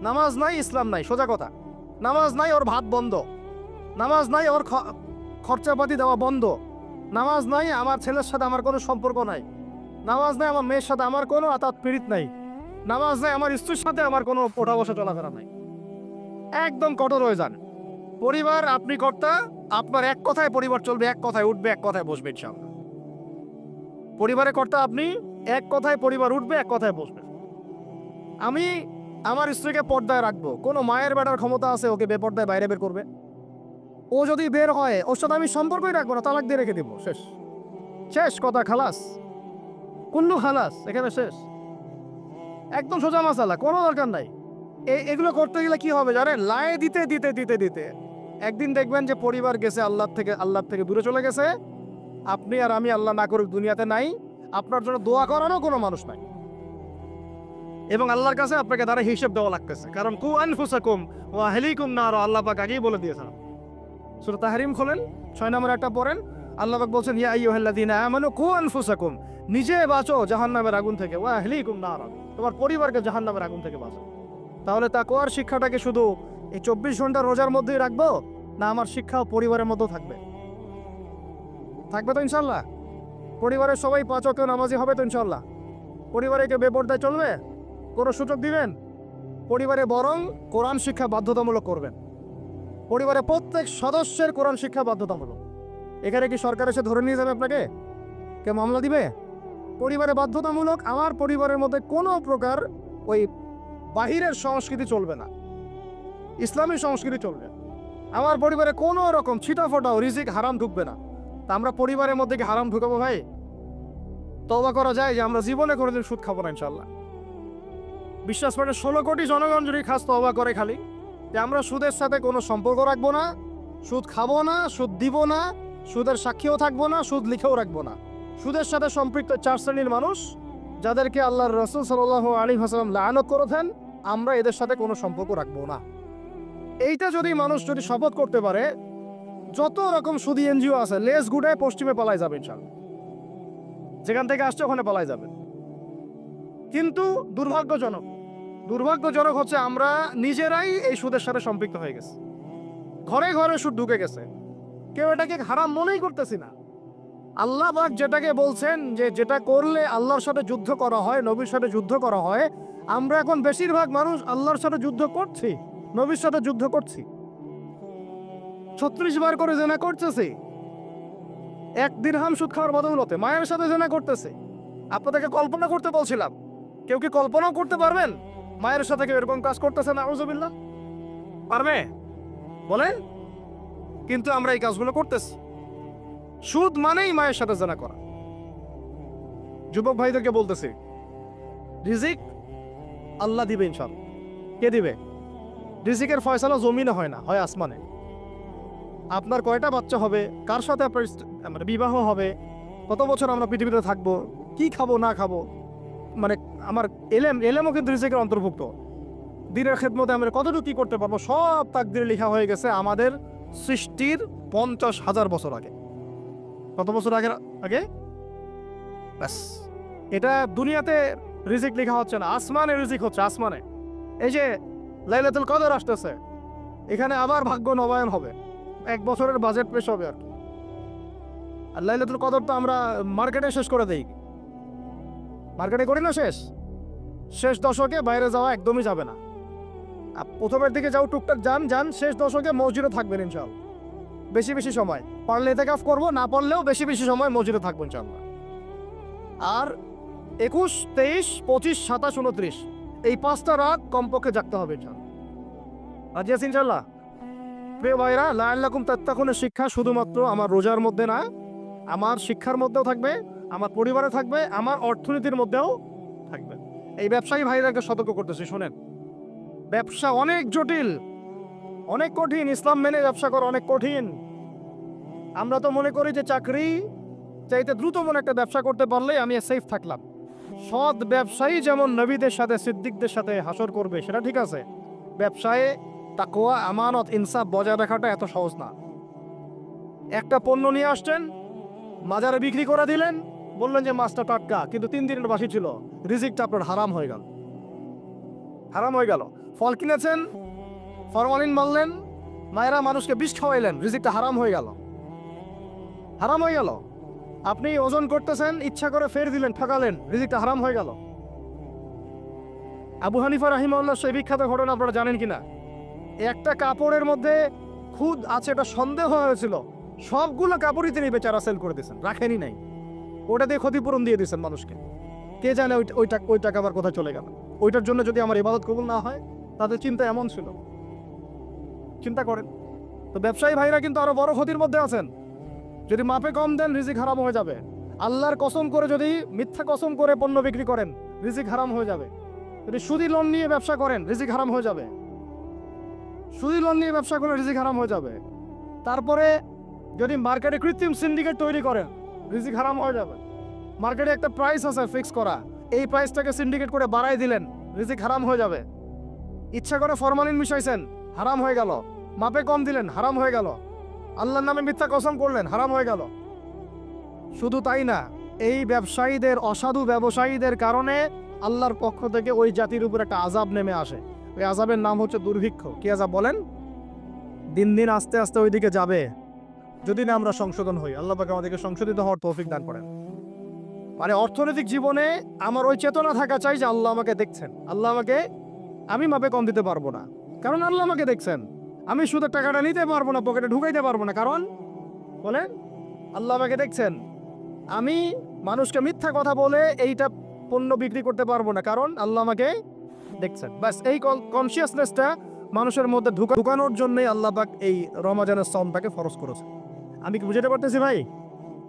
নামাজ নাই ইসলাম নাই, সোজা কথা। নামাজ নাই ওর ভাত বন্ধ, নামাজ নাই ওর খরচাপাতি দেওয়া বন্ধ, নামাজ নাই আমার ছেলের সাথে আমার কোনো সম্পর্ক নাই, নামাজ নাই আমার মেয়ের সাথে আমার কোনো আতাত পীড়িত নাই, নামাজ নাই আমার স্ত্রীর সাথে আমার কোনো ওঠা বসা চলাফেরা নাই। একদম কঠোর হয়ে যান। পরিবার আপনি কর্তা, আপনার এক কথায় পরিবার চলবে, এক কথায় উঠবে, এক কথায় বসবে ইনশাআল্লাহ। পরিবারে কর্তা আপনি, এক কথায় পরিবার উঠবে, এক কথায় বসবে। আমি আমার স্ত্রীকে পর্দায় রাখবো, কোনো মায়ের বেটার ক্ষমতা আছে ওকে বেপর্দায় বাইরে বের করবে? ও যদি বের হয় ওর সাথে আমি সম্পর্কই রাখবো না, তালাক দিয়ে রেখে দিব, শেষ শেষ কথা, খালাস, কুল্লু খালাস, এখানে শেষ। একদম সোজা মাসালা, কোনো দরকার নাই। এগুলো করতে গেলে কি হবে জানেন? লাই দিতে দিতে দিতে দিতে একদিন দেখবেন যে পরিবার গেছে আল্লাহ থেকে দূরে চলে গেছে, আপনি আর আমি আল্লাহ না করুক দুনিয়াতে নাই, আপনার জন্য দোয়া করারও কোনো মানুষ নাই, এবং আল্লাহর কাছে আপনাকে দ্বারা হিসেব দেওয়া লাগতেছে। কারণ কু আনফুসাকুম ওয়া আহলিকুম নার, আল্লাহ পাক আগেই বলে দিয়েছেন। সূরা তাহরিম খোলেন, 6 নম্বর একটা পড়েন, আল্লাহ পাক বলছেন ইয়া আইয়ুহাল্লাযীনা আমানু কু আনফুসাকুম, নিজে বাঁচো জাহান্নামের আগুন থেকে, ওয়া আহলিকুম নার, তোমার পরিবারকে জাহান্নামের আগুন থেকে বাঁচো। তাহলে তাকওয়ার শিক্ষাটাকে শুধু এই 24 ঘন্টা রোজার মধ্যেই রাখবো, না আমার শিক্ষাও পরিবারের মধ্যেও থাকবে? থাকবে তো ইনশাল্লাহ? পরিবারের সবাই 5 ওয়াক্ত নামাজি হবে তো ইনশাল্লাহ? পরিবারে কেউ বেপর্দায় চলবে? কোনো সুযোগ দিবেন? পরিবারে বরং কোরআন শিক্ষা বাধ্যতামূলক করবেন। পরিবারে প্রত্যেক সদস্যের কোরআন শিক্ষা বাধ্যতামূলক। এখানে কি সরকার এসে ধরে নিয়ে যাবে আপনাকে? কে মামলা দিবে? পরিবারে বাধ্যতামূলক। আমার পরিবারের মধ্যে কোনো প্রকার ওই বাহিরের সংস্কৃতি চলবে না, ইসলামী সংস্কৃতি চলবে। আমার পরিবারে কোনো রকম ছিটাফোটাও রিজিক হারাম ঢুকবে না। তা আমরা পরিবারের মধ্যে কি হারাম ঢুকাবো ভাই? তওবা করা যায় যে আমরা জীবনে কোনোদিন সুদ খাবো না ইনশাল্লাহ। বিশ্বাস করেন 16 কোটি জনগণ যদি খাস তওবা করে খালি যে আমরা সুদের সাথে কোনো সম্পর্ক রাখবো না, সুদ খাবো না, সুদ দিব না, সুদের সাক্ষীও থাকবো না, সুদ লিখেও রাখবো না। সুদের সাথে সম্পৃক্ত 4 শ্রেণীর মানুষ, যাদেরকে আল্লাহর রাসূল সাল্লাল্লাহু আলাইহি ওয়াসাল্লাম লাআনত করেছেন, আমরা এদের সাথে কোনো সম্পর্ক রাখবো না। এইটা যদি মানুষ শপথ করতে পারে, যত রকম সুদী এনজিও আছে লেস গুডায় পশ্চিমে পালাই যাবে ইনশাআল্লাহ, যেখান থেকে আসছে ওখানে পালাই যাবে। কিন্তু দুর্ভাগ্যজনক হচ্ছে আমরা নিজেরাই এই সুদের সাথে সম্পৃক্ত হয়ে গেছি। ঘরে ঘরে সুদ ঢুকে গেছে, কেউ এটাকে হারাম মনেই করতেছি না। আল্লাহ পাক যেটাকে বলছেন যে যেটা করলে আল্লাহর সাথে যুদ্ধ করা হয়, নবীর সাথে যুদ্ধ করা হয়, আমরা এখন বেশিরভাগ মানুষ আল্লাহর সাথে যুদ্ধ করছি, নবীর সাথে যুদ্ধ করছি। 36 বার করে জেনা করতেছে, 1 দিরহাম সুদ খাওয়ার বদৌলতে মায়ের সাথে জেনা করতেছে। আপনাদেরকে কল্পনা করতে বলছিলাম, কেউ কি কল্পনাও করতে পারবেন মায়ের সাথে কেউ এরকম কাজ করতেছে? নাউজুবিল্লাহ, পারবে বলেন? কিন্তু আমরা এই কাজগুলো করতেছি। সুদ মানেই মায়ের সাথে জেনা করা। যুবক ভাইদেরকে বলতেছি, রিজিক আল্লাহ দিবে ইনশাআল্লাহ। কে দিবে? রিজিকের ফয়সালা জমিনে হয় না, হয় আসমানে। আপনার কয়টা বাচ্চা হবে, কার সাথে আপনার মানে বিবাহ হবে, কত বছর আমরা পৃথিবীতে থাকবো, কি খাবো না খাবো, মানে আমার এলেমও কিন্তু রিজিকের অন্তর্ভুক্ত। দিনের খেদমতে আমরা কতটুকু কি করতে পারবো, সব তাকদিরে লেখা হয়ে গেছে আমাদের সৃষ্টির 50,000 বছর আগে। কত বছর আগে আগে? ব্যাস, এটা দুনিয়াতে রিজিক লেখা হচ্ছে না, আসমানে রিজিক হচ্ছে, আসমানে। এই যে লাইলাতুল কদর আসতেছে, এখানে আবার ভাগ্য নবায়ন হবে, 1 বছরের বাজেট পেশ হবে আর কি। আর লাইলাতুল কদর তো আমরা মার্কেটে শেষ করে দেই, মার্কেটে করি না শেষ দশকে বাইরে যাওয়া একদমই যাবে না। প্রথমের দিকে যাও টুকটাক যান, শেষ দশকে মসজিদে থাকবেন ইনশাআল্লাহ। বেশি বেশি সময় পারলে ইতিকাফ করবো, না পারলেও বেশি বেশি সময় মসজিদে থাকবো ইনশাআল্লাহ। আর 21, 23, 25, 27, 29 এই 5টা রাত কমপক্ষে জাগতে হবে ইনশাআল্লাহ। রাজি আছি ইনশাআল্লাহ? প্রিয় ভাইরা, লাআল্লাকুম তাত্তাকুনের শিক্ষা শুধুমাত্র আমার রোজার মধ্যে না, আমার শিক্ষার মধ্যেও থাকবে, আমার পরিবারে থাকবে, আমার অর্থনীতির মধ্যেও থাকবে। এই ব্যবসায়ী ভাইরাকে সতর্ক করতেছি, শোনেন, ব্যবসা অনেক জটিল, অনেক কঠিন। ইসলাম মেনে ব্যবসা করা অনেক কঠিন। আমরা তো মনে করি যে চাকরি চাইতে দ্রুত মনে একটা ব্যবসা করতে পারলেই আমি সেফ থাকলাম। সৎ ব্যবসায়ী যেমন নবীদের সাথে সিদ্দিকদের সাথে হাসর করবে, সেটা ঠিক আছে। ব্যবসায়ে তাকওয়া, আমানত, ইনসাফ বজায় রাখাটা এত সহজ না। একটা পণ্য নিয়ে আসছেন, বাজারে বিক্রি করে দিলেন, বললেন যে মাছটা টাটকা, কিন্তু 3 দিনের বাসি ছিল, রিজিকটা আপনার হারাম হয়ে গেল, হারাম হয়ে গেল। ফল কিনেছেন, ফরমালিন মারলেন, মায়েরা মানুষকে বিষ খাওয়াইলেন, রিজিকটা হারাম হয়ে গেল, হারাম হয়ে গেল। আপনি ওজন করতেছেন, ইচ্ছা করে ফের দিলেন, ঠকালেন, রিজিকটা হারাম হয়ে গেল। আবু হানিফা রাহিমাহুল্লাহ সেই বিখ্যাত ঘটনা আপনারা জানেন কিনা? একটা কাপড়ের মধ্যে খুদ আছে, এটা সন্দেহ হয়েছিল, সবগুলো কাপড়ই তিনি বেচারা সেল করে দিয়েছেন, রাখেনি নাই, ওটা দিয়ে ক্ষতিপূরণ দিয়ে দিয়েছেন মানুষকে। কে জানে ওই টাকা আবার কোথায় চলে গেল। ওইটার জন্য যদি আমার ইবাদত কবুল না হয়, তাদের চিন্তা এমন ছিল। চিন্তা করেন তো, ব্যবসায়ী ভাইরা কিন্তু আরো বড় ক্ষতির মধ্যে আছেন। যদি মাপে কম দেন, রিজিক হারাম হয়ে যাবে। আল্লাহর কসম করে যদি মিথ্যা কসম করে পণ্য বিক্রি করেন, রিজিক হারাম হয়ে যাবে। যদি সুদি লোন নিয়ে ব্যবসা করেন, রিজিক হারাম হয়ে যাবে। সুদি লোন নিয়ে ব্যবসা করলে রিজিক হারাম হয়ে যাবে। তারপরে যদি মার্কেটে কৃত্রিম সিন্ডিকেট তৈরি করেন, রিজিক হারাম হয়ে যাবে। মার্কেটে একটা প্রাইস আছে ফিক্স করা, এই প্রাইসটাকে সিন্ডিকেট করে বাড়াই দিলেন, রিজিক হারাম হয়ে যাবে। ইচ্ছা করে ফরমালিন মিশাইছেন, হারাম হয়ে গেল। মাপে কম দিলেন, হারাম হয়ে গেল। আল্লাহর নামে মিথ্যা কসম করলেন, হারাম হয়ে গেল। শুধু তাই না, এই ব্যবসায়ীদের, অসাধু ব্যবসায়ীদের কারণে আল্লাহর পক্ষ থেকে ওই জাতির উপর একটা আযাব নেমে আসে। ওই আযাবের নাম হচ্ছে দুর্ভিক্ষ। কি আযাব বলেন? দিন দিন আস্তে আস্তে ওইদিকে যাবে, যদি না আমরা সংশোধন হই। আল্লাহ পাক আমাদেরকে সংশোধিত হওয়ার তৌফিক দান করেন। মানে অর্থনৈতিক জীবনে আমার ওই চেতনা থাকা চাই যে আল্লাহ আমাকে দেখছেন, আল্লাহ আমাকে, আমি মাপে কম দিতে পারবো না, কারণ আল্লাহ আমাকে দেখছেন। আমি শুধু টাকাটা নিতে পারবো না, পকেটে ঢুকাইতে পারবো না, কারণ বলেন আল্লাহ আমাকে দেখছেন। আমি মানুষকে মিথ্যা কথা বলে এইটা পণ্য বিক্রি করতে পারবো না, কারণ আল্লাহ আমাকে দেখছেন। বাস এই কনসিয়াসনেসটা মানুষের মধ্যে ঢুকানোর জন্যই আল্লাহ পাক এই রমজানের সাওমটাকে ফরজ করেছে। আমি কি বুঝাতে পারতেছি ভাই?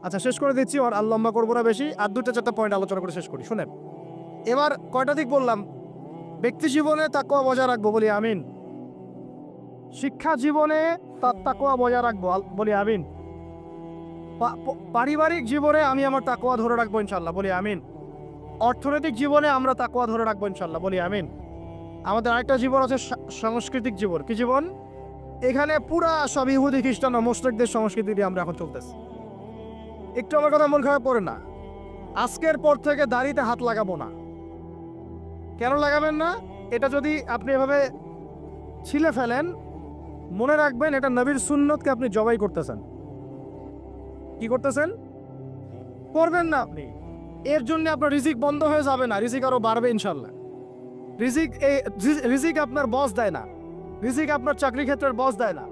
আচ্ছা, শেষ করে দিচ্ছি, আর লম্বা করবো না বেশি। আর 2-4টা পয়েন্ট আলোচনা করে শেষ করি, শুনেন। এবার কয়টা দিক বললাম? ব্যক্তি জীবনে তাকওয়া বজায় রাখবো, বলি আমিন। শিক্ষা জীবনে তার তাকওয়া বজায় রাখবো, বলি আমিন। পারিবারিক জীবনে আমি আমার তাকওয়া ধরে রাখবো ইনশাল্লাহ, বলি আমিন। অর্থনৈতিক জীবনে আমরা তাকওয়া ধরে রাখবো ইনশাল্লাহ, বলি আমিন। আমাদের আরেকটা জীবন আছে, সাংস্কৃতিক জীবন। কি জীবন? এখানে পুরা সব ইহুদি খ্রিস্টান ও মুশরিকদের সংস্কৃতি দিয়ে আমরা এখন চলতেছি। একটু আমার কথা মন খারাপ করে না, আজকের পর থেকে দাড়িতে হাত লাগাবো না। কেন লাগাবেন না? এটা যদি আপনি এভাবে ছিলে ফেলেন, মনে রাখবেন এটা নবীর সুন্নতকে আপনি জবাই করতেছেন। কি করতেছেন? করবেন না আপনি। এর জন্য আপনার রিজিক বন্ধ হয়ে যাবে না, রিজিক আরো বাড়বে ইনশাল্লাহ। রিজিক আপনার বস দেয় না, রিজিক আপনার চাকরি ক্ষেত্রের বস দেয় না,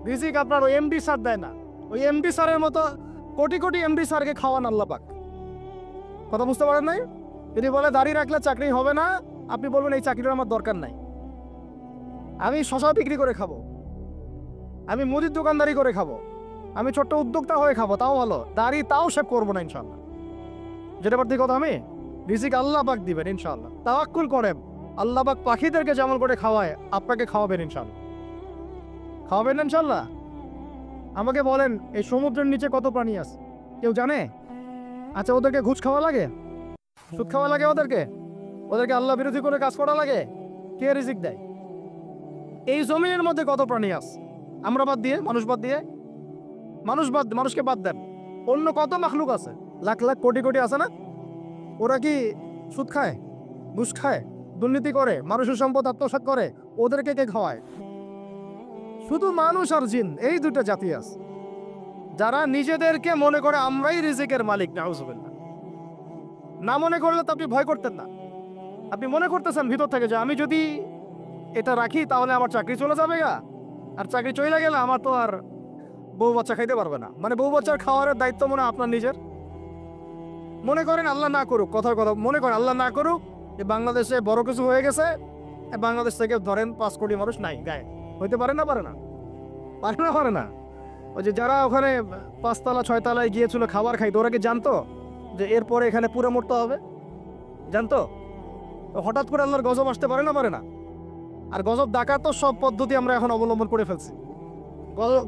রিজিক আপনার ওই এমডি স্যার দেয় না। ওই এমডি স্যারের মতো কোটি কোটি এমডি স্যারকে খাওয়ান আল্লাহ পাক। কথা বুঝতে পারেন নাই? যদি বলে দাঁড়িয়ে রাখলে চাকরি হবে না, আপনি বলবেন এই চাকরিটা আমার দরকার নাই, আমি শশা বিক্রি করে খাবো, আমি মুদির দোকানদারি করে খাবো, আমি ছোট্ট উদ্যোক্তা হয়ে খাবো, তাও ভালো, দাঁড়িয়ে তাও সেভ করবো না ইনশাল্লাহ। যেটা পারতি কথা, আমি রিজিক আল্লাহ পাক দিবেন ইনশাল্লাহ। তাওয়াক্কুল করেন, আল্লাহ পাক পাখিদেরকে যেমন করে খাওয়ায় আপনাকে খাওয়াবেন ইনশাল্লাহ। খাওয়াবেন না ইনশাল্লাহ? আমাকে বলেন এই সমুদ্রের নিচে কত প্রাণী আছে, কেউ জানে? আচ্ছা, ওদেরকে ঘুষ খাওয়া লাগে, সুদ খাওয়া লাগে, ওদেরকে আল্লাহ বিরোধী করে কাজ করা লাগে? কে রিজিক দেয়? এই জমিনের মধ্যে কত প্রাণী আছে, আমরা বাদ দিয়ে, মানুষকে বাদ দেন, অন্য কত মাখলুক আছে, লাখ লাখ কোটি কোটি আছে না? ওরা কি সুদ খায়, ঘুষ খায়, দুর্নীতি করে, মানুষের সম্পদ আত্মসাৎ করে? ওদেরকে কে খাওয়ায়? শুধু মানুষ আর জিন, এই দুটো জাতি আছে যারা নিজেদেরকে মনে করে আমরাই রিজিকের মালিক। নাউজুবিল্লাহ। না মনে করলে তো আপনি ভয় করতেন না, আপনি মনে করতেছেন ভিতর থেকে যে আমি যদি এটা রাখি তাহলে আমার চাকরি চলে যাবে গা, আর চাকরি চলে গেলে আমার তো আর বউ বাচ্চা খাইতে পারবে না, মানে বউ বাচ্চার খাওয়ার দায়িত্ব মনে আপনার নিজের। মনে করেন আল্লাহ না করুক, কথার কথা, মনে করেন আল্লাহ না করুক যে বাংলাদেশে বড় কিছু হয়ে গেছে, বাংলাদেশ থেকে ধরেন 5 কোটি মানুষ নাই গায়ে, হইতে পারে না? পারে না। ওই যে যারা ওখানে 5 তলা 6 তলায় গিয়েছিল খাবার খাইতো, ওরা কি জানতো যে এরপরে এখানে পুরো মরতে হবে? জানতো? তো হঠাৎ করে আল্লাহর গজব আসতে পারে না? আর গজব ডাকার তো সব পদ্ধতি আমরা এখন অবলম্বন করে ফেলছি।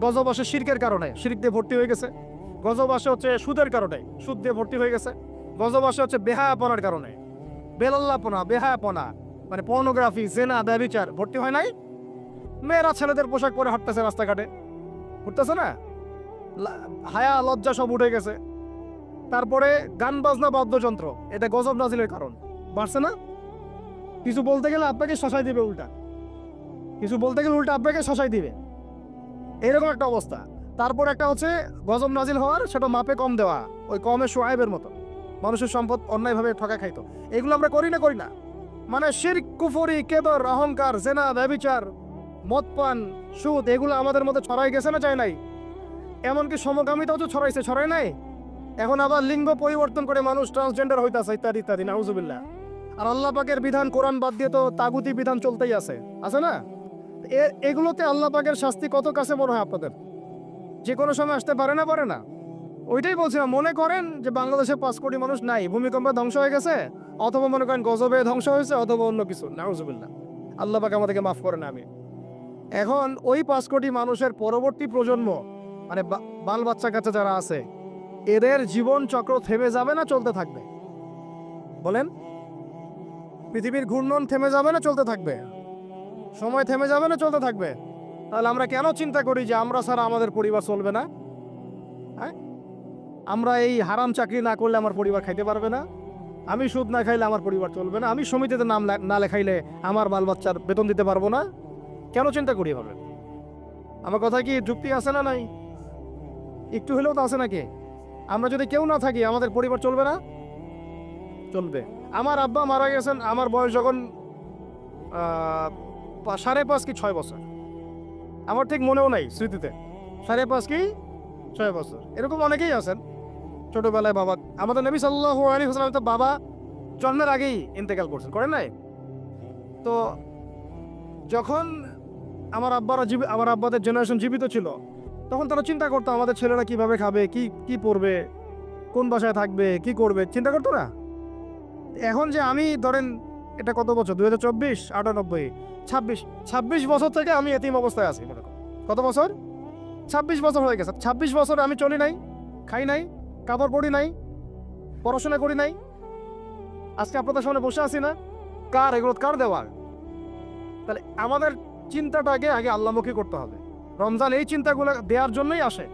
গজব আসে শিরকের কারণে, শিরক দিয়ে ভর্তি হয়ে গেছে। গজব আসে হচ্ছে সুদের কারণে, সুদ দিয়ে ভর্তি হয়ে গেছে। গজব আসে হচ্ছে বেহায়াপনার কারণে, বেলাল্লাপনা, বেহায়াপনা, মানে পর্নোগ্রাফি, জেনা, ব্যভিচার ভর্তি হয় নাই? মেয়েরা ছেলেদের পোশাক পরে হাঁটতেছে রাস্তাঘাটে, ঘুরতেছে না? হায়া লজ্জা সব উঠে গেছে। তারপরে গান বাজনা, বাদ্যযন্ত্র, এটা গজব নাজিলের কারণ, বাড়ছে না? কিছু বলতে গেলে আপনাকে শশাই দিবে উল্টা, আপনাকে শশাই দিবে, এরকম একটা অবস্থা। তারপর একটা হচ্ছে গজব নাজিল হওয়ার, সেটা মাপে কম দেওয়া, ওই কমে সোয়াইবের মতো মানুষের সম্পদ অন্যায়ভাবে ঠকা খাইতো। এগুলো আমরা করি না? মানে শিরক, কুফরি, কেবর, অহংকার, জেনা, ব্যভিচার, মদ পান, সুদ, এগুলো আমাদের মধ্যে ছড়াই গেছে না, যায় নাই? এমনকি সমকামিতাও তো ছড়ায় নাই? এখন আবার লিঙ্গ পরিবর্তন করে মানুষ ট্রান্সজেন্ডার হইতাছে, ইত্যাদি ইত্যাদি, নাউজুবিল্লাহ। আর আল্লাহ পাকের বিধান, কোরআন বাদ দিয়ে তো তাগুতি বিধান চলতেই আছে না? এগুলোতে আল্লাহ পাকের শাস্তি কত কাছে মনে হয় আপনাদের? যে কোনো সময় আসতে পারে না? ওইটাই বলছিলাম, মনে করেন যে বাংলাদেশে 5 কোটি মানুষ নাই, ভূমিকম্পে ধ্বংস হয়ে গেছে, অথবা মনে করেন গজবে ধ্বংস হয়েছে, অথবা অন্য কিছু, নাউজুবিল্লাহ। আল্লাহ পাক আমাদেরকে মাফ করেন। আমি এখন ওই 5 কোটি মানুষের পরবর্তী প্রজন্ম, মানে বাল বাচ্চা কাচ্চা যারা আছে, এদের জীবন চক্র থেমে যাবে না চলতে থাকবে? বলেন, পৃথিবীর ঘূর্ণন থেমে যাবে না চলতে থাকবে? সময় থেমে যাবে না চলতে থাকবে? তাহলে আমরা কেন চিন্তা করি যে আমরা ছাড়া আমাদের পরিবার চলবে না? হ্যাঁ, আমরা এই হারাম চাকরি না করলে আমার পরিবার খাইতে পারবে না, আমি সুদ না খাইলে আমার পরিবার চলবে না, আমি সমিতিতে নাম না লেখাইলে আমার বাল বাচ্চার বেতন দিতে পারবো না। কেন চিন্তা করি এভাবে? আমার কথা কি যুক্তি আছে না? নাই, একটু হলেও তো আছে নাকি? আমরা যদি কেউ না থাকি আমাদের পরিবার চলবে না? চলবে। আমার আব্বা মারা গেছেন আমার বয়স যখন 5.5 কি 6 বছর, আমার ঠিক মনেও নাই স্মৃতিতে, 5.5 কি 6 বছর, এরকম অনেকেই আছেন ছোটবেলায় বাবা, আমাদের নবী সাল্লাল্লাহু আলাইহি ওয়াসাল্লাম তো বাবা জন্মের আগেই ইন্তেকাল করছেন, করেন নাই? তো যখন আমার আব্বাদের জেনারেশন জীবিত ছিল, তখন তারা চিন্তা করতো আমাদের ছেলেরা কিভাবে খাবে, কি পড়বে, কোন বাসায় থাকবে, কি করবে, চিন্তা করতো না? এখন যে আমি ধরেন, এটা কত বছর, 2024, 98, 26 বছর থেকে আমি এতিম অবস্থায় আছি। মনে করেন কত বছর? 26 বছর হয়ে গেছে। 26 বছর আমি চলি নাই, খাই নাই, কাপড় পরি নাই, পড়াশোনা করি নাই, আজকে আপনাদের সামনে বসে আছি না? এগুলো কার দেওয়া? তাহলে আমাদের চিন্তাটাকে আগে আল্লাহমুখী করতে হবে। রমজান এই চিন্তাগুলো দেওয়ার জন্যই আসে,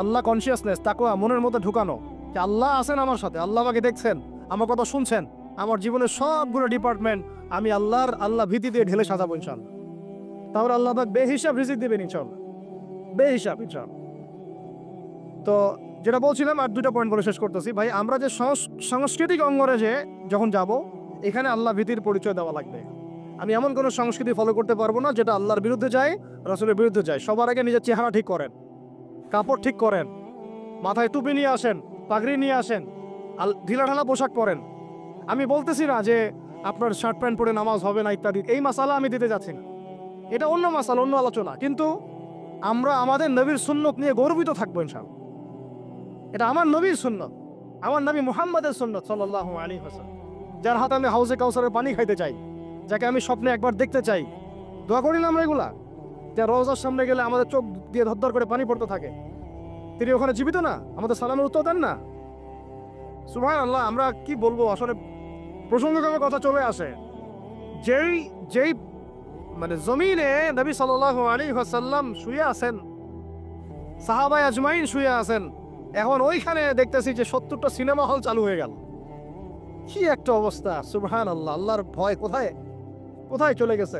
আল্লাহ কনসিয়াসনেস, তাকওয়া মনের মধ্যে ঢুকানো, যে আল্লাহ আছেন আমার সাথে, আল্লাহ আমাকে দেখছেন, আমার কথা শুনছেন, আমার জীবনের সবগুলো ডিপার্টমেন্ট আমি আল্লাহ ভীতি দিয়ে ঢেলে সাজাবো ইনশাআল্লাহ। তাহলে আল্লাহ পাক বেহিসাব রিজিক দিবেন ইনশাআল্লাহ, বেহিসাব ইনশাআল্লাহ। তো যেটা বলছিলাম আর দুটো পয়েন্ট বলে শেষ করতেছি ভাই, আমরা যে সাংস্কৃতিক অঙ্গনে যে যখন যাব, এখানে আল্লাহ ভীতির পরিচয় দেওয়া লাগবে। আমি এমন কোনো সংস্কৃতি ফলো করতে পারবো না যেটা আল্লাহর বিরুদ্ধে যায়, রাসূলের বিরুদ্ধে যায়। সবার আগে নিজের চেহারা ঠিক করেন, কাপড় ঠিক করেন, মাথায় টুপি নিয়ে আসেন, পাগড়ি নিয়ে আসেন, ঢিলাঢালা পোশাক পরেন। আমি বলতেছি না যে আপনার শার্ট প্যান্ট পরে নামাজ হবে না ইত্যাদি, এই মাসালা আমি দিতে যাচ্ছি না, এটা অন্য মাসালা, অন্য আলোচনা। কিন্তু আমরা আমাদের নবীর সুন্নত নিয়ে গর্বিত থাকবো ইনশাআল্লাহ। এটা আমার নবীর সুন্নত, আমার নবী মুহাম্মাদের সুন্নত সাল্লাল্লাহু আলাইহি ওয়াসাল্লাম, যার হাতে আমি হাউজে কাউসারের পানি খাইতে চাই, যাকে আমি স্বপ্নে একবার দেখতে চাই। দোয়া করি না আমরা এগুলা, যে রওজার সামনে গেলে আমাদের চোখ দিয়ে ধর করে পানি পড়তে থাকে, তিনি ওখানে জীবিত না, আমাদের সালামের উত্তর দেন না? সুবহানাল্লাহ। আমরা কি বলবো আসলে, প্রসঙ্গক্রমে কথা চলে আসে, যেই মানে জমিনে নবী সাল্লাল্লাহু আলাইহি ওয়াসাল্লাম শুয়ে আছেন, সাহাবায়ে আজমাইন শুয়ে আছেন, এখন ওইখানে দেখতেছি যে 70টা সিনেমা হল চালু হয়ে গেল। কি একটা অবস্থা! সুবহানাল্লাহ। আল্লাহর ভয় কোথায় কোথায় চলে গেছে।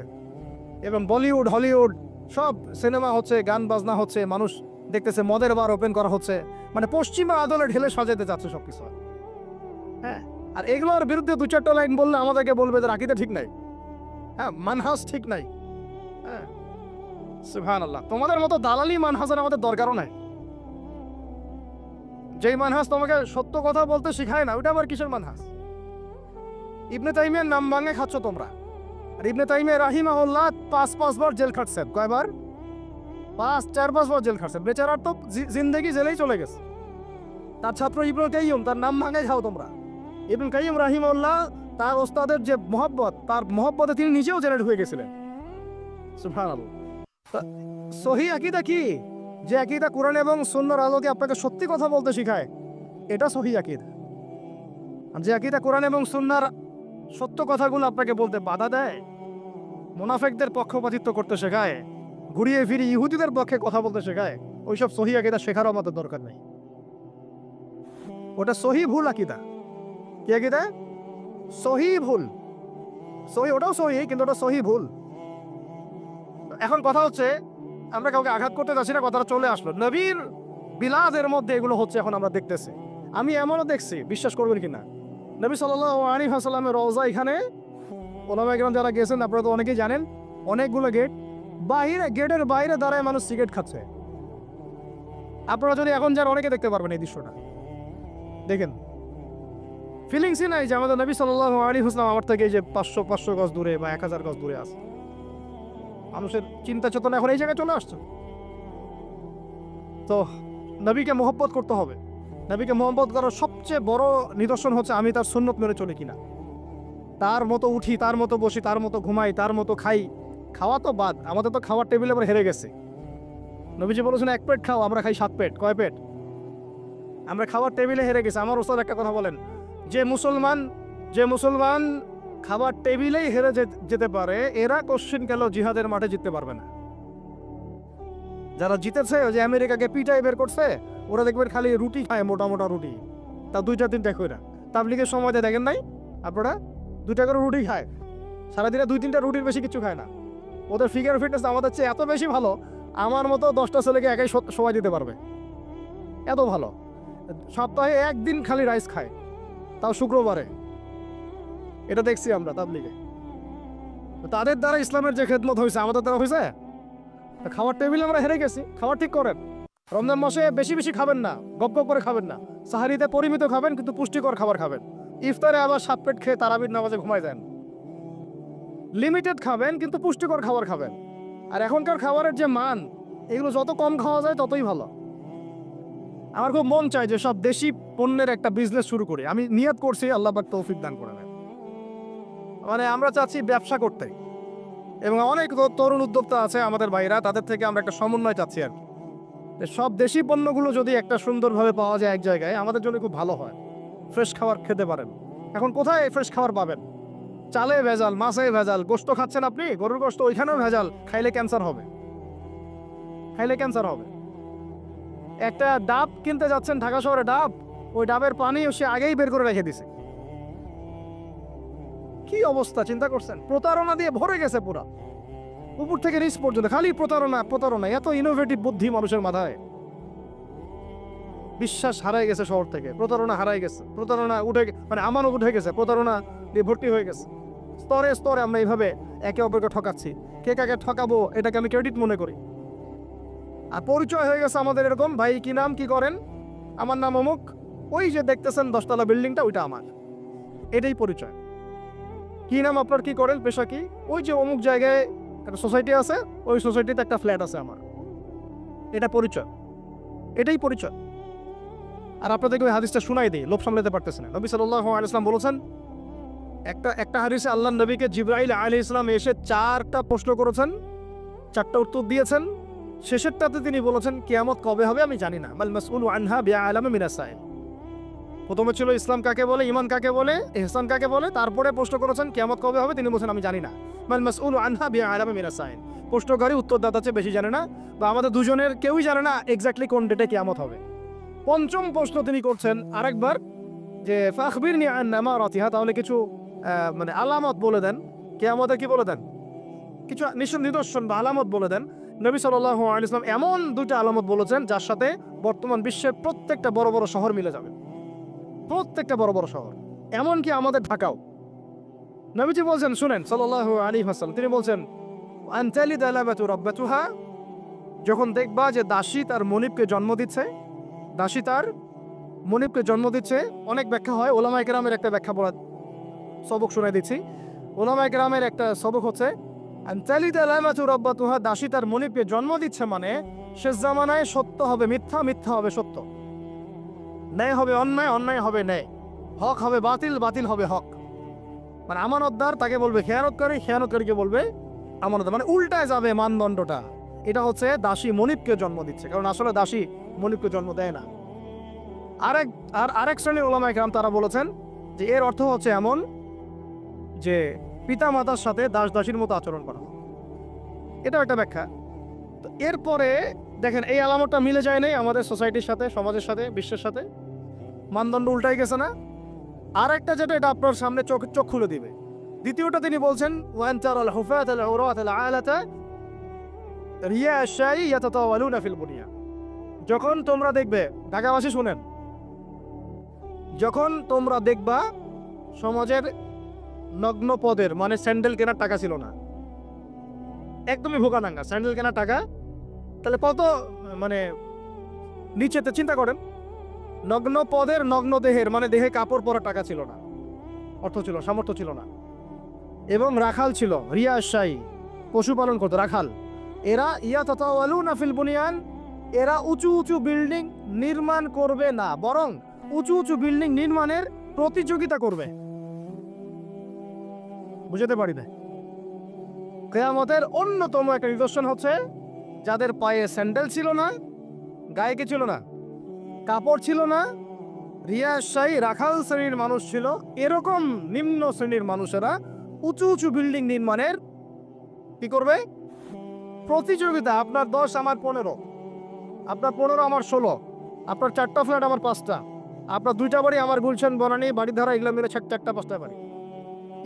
এবং বলিউড, হলিউড সব সিনেমা হচ্ছে, গান বাজনা হচ্ছে, মানুষ দেখতেছে মদের বার ওপেন করা হচ্ছে, মানে পশ্চিমা আদলে ঢেলে সাজাতে যাচ্ছে সবকিছু। হ্যাঁ, আর এগুলোর বিরুদ্ধে দু চারটা লাইন বললে আমাদেরকে বলবে যে আকীদা ঠিক নাই, হ্যাঁ, মানহাজ ঠিক নাই। হ্যাঁ, সুবহানাল্লাহ। তোমাদের মতো দালালি মানহাজের আমাদের দরকারও নাই। যেই মানহাজ তোমাকে সত্য কথা বলতে শিখায় না, ওটা আবার কিসের মানহাজ? ইবনে তাইমিয়ার নাম ভাঙে খাচ্ছ তোমরা। আর ইবনে তাইমিয়া রাহিমাহুল্লাহ 5 বার জেল খাটছেন। কয়বার? 4-5 বার জেল খাটছেন। বেচারার তো জিন্দেগি জেলেই চলে গেছে। তার ছাত্র ইবনে কাইয়্যিম, তার নাম ভাঙে খাও তোমরা। ইবনে কাইয়্যিম রাহিমাহুল্লাহ, তার ওস্তাদের যে মহব্বত, তার মহব্বতে তিনি নিজেও জেলে ঢুকে গেছিলেন। সুবহানাল্লাহ। সহিহ আকীদা কি? যে আকীদা কোরআন এবং সুন্নাহর আলোকে আপনাকে সত্যি কথা বলতে শেখায়, এটা সহিহ আকীদা। আর যে আকীদা কোরআন এবং সুন্নাহর সত্য কথাগুলো আপনাকে বলতে বাধা দেয়, মুনাফিকদের পক্ষপাতিত্ব করতে শেখায়, ঘুরিয়ে ফিরিয়ে ইহুদিদের পক্ষে কথা বলতে শেখায়, ওইসব সহিহ আকীদা শেখারও আমাদের দরকার নেই। ওটা সহিহ ভুল আকীদা। কি আকীদা? সহিহ ভুল। সহিহ, ওটাও সহিহ, কিন্তু ওটা সহিহ ভুল। এখন কথা হচ্ছে, আমরা কাউকে আঘাত করতে যাচ্ছি না, কথাটা চলে আসলো। নবীর বিলাদের মধ্যে এগুলো হচ্ছে, এখন আমরা দেখতেছি। আমি এমনও দেখছি, বিশ্বাস করবেন কিনা, নবী সাল্লাল্লাহু আলাইহি ওয়াসাল্লামের রওজা, এখানে ওলামায়ে কেরাম যারা গেছেন আপনারা তো অনেকেই জানেন, অনেকগুলো গেট, গেটের বাইরে দাঁড়ায় মানুষ সিগারেট খাচ্ছে। আপনারা যদি এখন যান, অনেকে দেখতে পারবেন এই দৃশ্যটা। দেখেন, ফিলিংসই নাই যে আমাদের নবী সাল্লাল্লাহু আলাইহি ওয়াসাল্লাম আমার থেকে এই যে 500 গজ দূরে বা 1000 গজ দূরে আছে। মানুষের চিন্তা চেতনা এখন এই জায়গায় চলে আসছে। তো নবীকে মহব্বত করতে হবে। নবীকে মহব্বত করার সবচেয়ে বড় নিদর্শন হচ্ছে আমি তার সুন্নত মেনে চলি কিনা। তার মতো উঠি, তার মতো বসি, তার মতো ঘুমাই, তার মতো খাই। খাওয়া তো বাদ, আমাদের তো খাওয়ার টেবিলে আমরা হেরে গেছে। নবীজি বলেছেন 1 প্লেট খাও, আমরা খাই 7 প্লেট। কয় প্লেট? আমরা খাওয়ার টেবিলে হেরে গেছি। আমার ওস্তাদ একটা কথা বলেন, যে মুসলমান খাবার টেবিলেই হেরে যেতে পারে, এরা কোশ্চেন গেল জিহাদের মাঠে জিততে পারবে না। যারা জিতেছে, ওই যে আমেরিকাকে পিটাই বের করছে, ওরা দেখবেন খালি রুটি খায়, মোটা মোটা রুটি, তা 2-3টা কইরা। তাবলীগের সময়তে দেখেন নাই আপনারা, 2টা করে রুটি খায়, সারাদিনে 2-3টা রুটির বেশি কিছু খায় না। ওদের ফিগার ফিটনেস আমাদের চেয়ে এত বেশি ভালো, আমার মতো 10টা ছেলেকে একাই সময় দিতে পারবে, এত ভালো। সপ্তাহে 1 দিন খালি রাইস খায়, তাও শুক্রবারে। এটা দেখছি আমরা তাবলীগে। তাদের দ্বারা ইসলামের যে খেদমত হয়েছে, আমাদের দ্বারা হয়েছে? খাওয়ার টেবিলে আমরা হেরে গেছি। খাওয়ার ঠিক করেন। রমজান মাসে বেশি বেশি খাবেন না, গপ গপ করে খাবেন না। সাহারিতে পরিমিত খাবেন, কিন্তু পুষ্টিকর খাবার খাবেন। ইফতারে আবার 7 প্লেট খেয়ে তারাবির নামাজে ঘুমায় যান। লিমিটেড খাবেন, কিন্তু পুষ্টিকর খাবার খাবেন। আর এখনকার খাবারের যে মান, এগুলো যত কম খাওয়া যায় ততই ভালো। আমার খুব মন চায় যে সব দেশি পণ্যের একটা বিজনেস শুরু করি। আমি নিয়ত করছি, আল্লাহ পাক তৌফিক দান করে দেন। মানে আমরা চাচ্ছি ব্যবসা করতে, এবং অনেক তরুণ উদ্যোক্তা আছে আমাদের ভাইরা, তাদের থেকে আমরা একটা সমন্বয় চাচ্ছি আর কি। সব দেশি পণ্যগুলো যদি একটা সুন্দরভাবে পাওয়া যায় এক জায়গায়, আমাদের জন্য খুব ভালো হয়। ফ্রেশ খাবার খেতে পারেন। এখন কোথায় ফ্রেশ খাবার পাবেন? চালে ভেজাল, মাছে ভেজাল। গোশত খাচ্ছেন আপনি, গরুর গোশত, ওইখানেও ভেজাল। খাইলে ক্যান্সার হবে, খাইলে ক্যান্সার হবে। একটা ডাব কিনতে যাচ্ছেন ঢাকা শহরে, ডাব, ওই ডাবের পানি সে আগেই বের করে রেখে দিছে। কি অবস্থা চিন্তা করছেন? প্রতারণা দিয়ে ভরে গেছে পুরা, উপর থেকে নিচ পর্যন্ত খালি প্রতারণা প্রতারণা। এত ইনোভেটিভ বুদ্ধি মানুষের মাথায়। বিশ্বাস হারাই গেছে শহর থেকে, প্রতারণা হারাই গেছে, প্রতারণা মানে আমানত উঠে গেছে, প্রতারণা দিয়ে ভর্তি হয়ে গেছে। স্তরে স্তরে আমরা এইভাবে একে অপরকে ঠকাচ্ছি। কে কাকে ঠকাবো এটাকে আমি ক্রেডিট মনে করি। আর পরিচয় হয়ে গেছে আমাদের এরকম, ভাই কি নাম, কি করেন, আমার নাম অমুক, ওই যে দেখতেছেন 10তলা বিল্ডিংটা ওইটা আমার, এটাই পরিচয়। কি নাম আপনার, কি করেন, পেশা কি, ওই যে অমুক জায়গায় একটা সোসাইটি আছে, ওই সোসাইটিতে একটা ফ্ল্যাট আছে আমার, এটা পরিচয়, এটাই পরিচয়। আর আপনাদেরকে ওই হাদিসটা শুনাই দিই, লোভ সামলাতে পারতেছে না। নবী সাল্লাল্লাহু আলাইহি ওয়াসাল্লাম বলেছেন, একটা হাদিসে আল্লাহ নবীকে জিবরাইল আলাইহিস সালাম এসে 4টা প্রশ্ন করেছেন, 4টা উত্তর দিয়েছেন। শেষেরটাতে তিনি বলেছেন কিয়ামত কবে হবে আমি জানি না, মাল মাসউলু আনহা বিআলামা মিনাস সাইল। প্রথমে ছিল ইসলাম কাকে বলে, ঈমান কাকে বলে, ইহসান কাকে বলে, তারপরে প্রশ্ন করেছেন কিয়ামত কবে হবে, তিনি বলেছেন আমি জানি না। মাল মাসউলু আনহা বিআলামা মিনাস সাইল, প্রশ্নকারী উত্তরদাতা চেয়ে বেশি জানে না, বা আমাদের দুজনের কেউই জানে না এক্স্যাক্টলি কোন ডেটে কিয়ামত হবে। পঞ্চম প্রশ্ন তিনি করছেন আরেকবার, যে ফাখবিরনি আন আমারাতিহা, তাহলে কিছু মানে আলামত বলে দেন, কিয়ামতের কি বলে দেন, কিছু নিদর্শন বা আলামত বলে দেন। নবী সাল্লাল্লাহু আলাইহি ওয়াসাল্লাম এমন 2টা আলামত বলেছেন যার সাথে বর্তমান বিশ্বের প্রত্যেকটা বড় বড় শহর মিলে যাবে, প্রত্যেকটা বড় বড় শহর, এমনকি আমাদের ঢাকাও। নবীজি বলছেন, শুনেন সাল্লাল্লাহু আলাইহি ওয়াসাল্লাম, তিনি বলছেন আনতালি দালাবাতু রাব্বাতুহা, যখন দেখবা যে দাসী তার মনিবকে জন্ম দিচ্ছে, দাসী তার মনিবকে জন্ম দিচ্ছে। অনেক ব্যাখ্যা হয়, ওলামায়ে কেরামের একটা ব্যাখ্যা বলা সবক শুনে দিচ্ছি। ওলামায়ে কেরামের একটা সবক হচ্ছে আনতালি দালাবাতু রাব্বাতুহা, দাসী তার মনিবকে জন্ম দিচ্ছে মানে শেষ জামানায় সত্য হবে মিথ্যা, মিথ্যা হবে সত্য, ন্যায় হবে অন্যায়, অন্যায় হবে ন্যায়, হক হবে বাতিল, বাতিল হবে হক। মানে আমানতদার তাকে বলবে খেয়ানতকারী, খেয়ানতকারীকে বলবে আমানতদার, মানে উল্টায় যাবে মানদণ্ডটা। এটা হচ্ছে দাসী মনিবকে জন্ম দিচ্ছে, কারণ আসলে দাসী মনিবকে জন্ম দেয় না। আরেক শ্রেণীর ওলামায়ে কেরাম তারা বলেছেন যে এর অর্থ হচ্ছে এমন যে পিতা মাতার সাথে দাস দাসীর মতো আচরণ করা, এটা একটা ব্যাখ্যা। তো এরপরে দেখেন এই আলামতটা মিলে যায় নাই আমাদের সোসাইটির সাথে, সমাজের সাথে, বিশ্বের সাথে, মানদণ্ড উল্টাই গেছে না। আর একটা যেটা, এটা আপনার সামনে চোখ খুলে দিবে। দ্বিতীয়টা তিনি বলছেন ওয়ান তারাল হুফাত আল উরাত আল আলাতা রিয়া আশ-শাই ইয়াতাতাওয়ালুনা ফিল বুনিয়া, যখন তোমরা দেখবে, ঢাকাবাসী শুনেন, যখন তোমরা দেখবা সমাজের নগ্ন পদের, মানে স্যান্ডেল কেনার টাকা ছিল না, একদমই ভোগানাঙ্গা, স্যান্ডেল কেনার টাকা তাহলে কত মানে নিচেতে চিন্তা করেন, নগ্ন পদের নগ্ন দেহের, মানে দেহে কাপড় পরার টাকা ছিল না, অর্থ ছিল, সামর্থ্য ছিল না, এবং রাখাল ছিল, রিয়া আশ-শাই, পশুপালন করতো রাখাল, এরা ইয়াতাতাওয়ালুনা ফিল বুনিয়ান, এরা উঁচু উঁচু বিল্ডিং নির্মাণ করবে না, বরং উঁচু উঁচু বিল্ডিং নির্মাণের প্রতিযোগিতা করবে। বুঝতে পারি না? কিয়ামতের অন্যতম একটা নিদর্শন হচ্ছে যাদের পায়ে স্যান্ডেল ছিল না, গায়ে কি ছিল না, কাপড় ছিল না, রিয়া আশ-শাই রাখাল শ্রেণীর মানুষ ছিল, এরকম নিম্ন শ্রেণীর মানুষেরা উঁচু উঁচু বিল্ডিং নির্মাণের কি করবে, প্রতিযোগিতা। আপনার 10 আমার 15, আপনার 15 আমার 16, আপনার 4টা ফ্ল্যাট আমার 5টা, আপনার 2টা বাড়ি আমার গুলশান বনানী বাড়িধারা, এগুলো মিলে 4টা 5টা বাড়ি।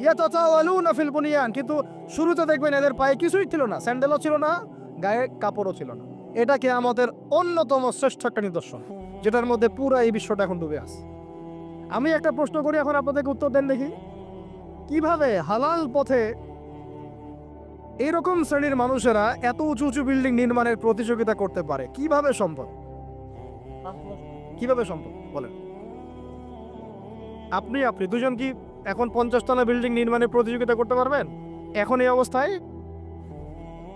ইয়াতাতাওয়ালুনা ফিল বুনিয়ান, কিন্তু শুরুতে দেখবেন এদের পায়ে কিছুই ছিল না, স্যান্ডেলও ছিল না, গায়ে কাপড়ও ছিল না। এটা কিয়ামতের অন্যতম শ্রেষ্ঠ একটা নিদর্শন, যেটার মধ্যে পুরো এই বিশ্বটা এখন ডুবে আছে। আমি একটা প্রশ্ন করি, এখন আপনাদেরকে উত্তর দেন দেখি, কিভাবে হালাল পথে এইরকম শ্রেণীর মানুষেরা এত উঁচু উঁচু বিল্ডিং নির্মাণের প্রতিযোগিতা করতে পারে? কিভাবে সম্ভব, কিভাবে সম্ভব বলেন? আপনি দুজন কি এখন 50 তলা বিল্ডিং নির্মাণের প্রতিযোগিতা করতে পারবেন এখন এই অবস্থায়?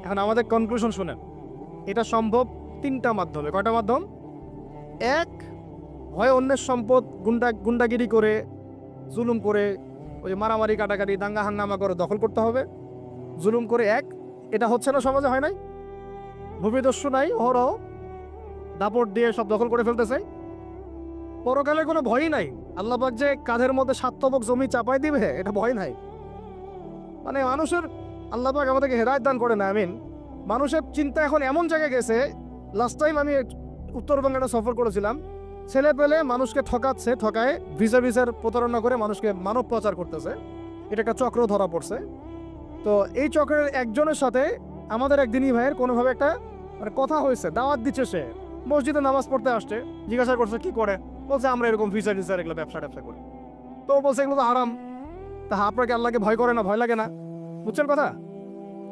এখন আমাদের কনক্লুশন শুনেন, এটা সম্ভব 3টা মাধ্যমে। কয়টা মাধ্যম? এক, হয় অন্যের সম্পদ গুন্ডাগিরি করে, জুলুম করে, ওই মারামারি কাটাকাটি দাঙ্গা হাঙ্গামা করে দখল করতে হবে, জুলুম করে। এটা হচ্ছে না, সমাজে হয় নাই, ভূমিদস্যু নাই, অহরহ দাপট দিয়ে সব দখল করে ফেলতেছে, পরকালে কোনো ভয়ই নাই, আল্লাহ পাক যে কাঁধের মধ্যে 7 তবক জমি চাপাই দিবে এটা ভয় নাই। মানে মানুষের, আল্লাহ পাক আমাদেরকে হেদায়েত দান করে না, আমিন। মানুষের চিন্তা এখন এমন জায়গায় গেছে, লাস্ট টাইম আমি উত্তরবঙ্গে সফর করেছিলাম, ছেলে পেলে মানুষকে ঠকাচ্ছে, ঠকায় ভিসার প্রতারণা করে মানুষকে মানব পাচার করতেছে, এটা একটা চক্র ধরা পড়ছে। তো এই চক্রের একজনের সাথে আমাদের এক দিনী ভাইয়ের কোনোভাবে একটা মানে কথা হয়েছে, দাওয়াত দিচ্ছে সে, মসজিদে নামাজ পড়তে আসছে, জিজ্ঞাসা করছে কি করে, বলছে আমরা এরকম ফিচার টিচার এগুলো ব্যবসা করি। তো বলছে এগুলো তো হারাম। তা আপনাকে আল্লাহকে ভয় করে না, ভয় লাগে না? বুঝছেন কথা?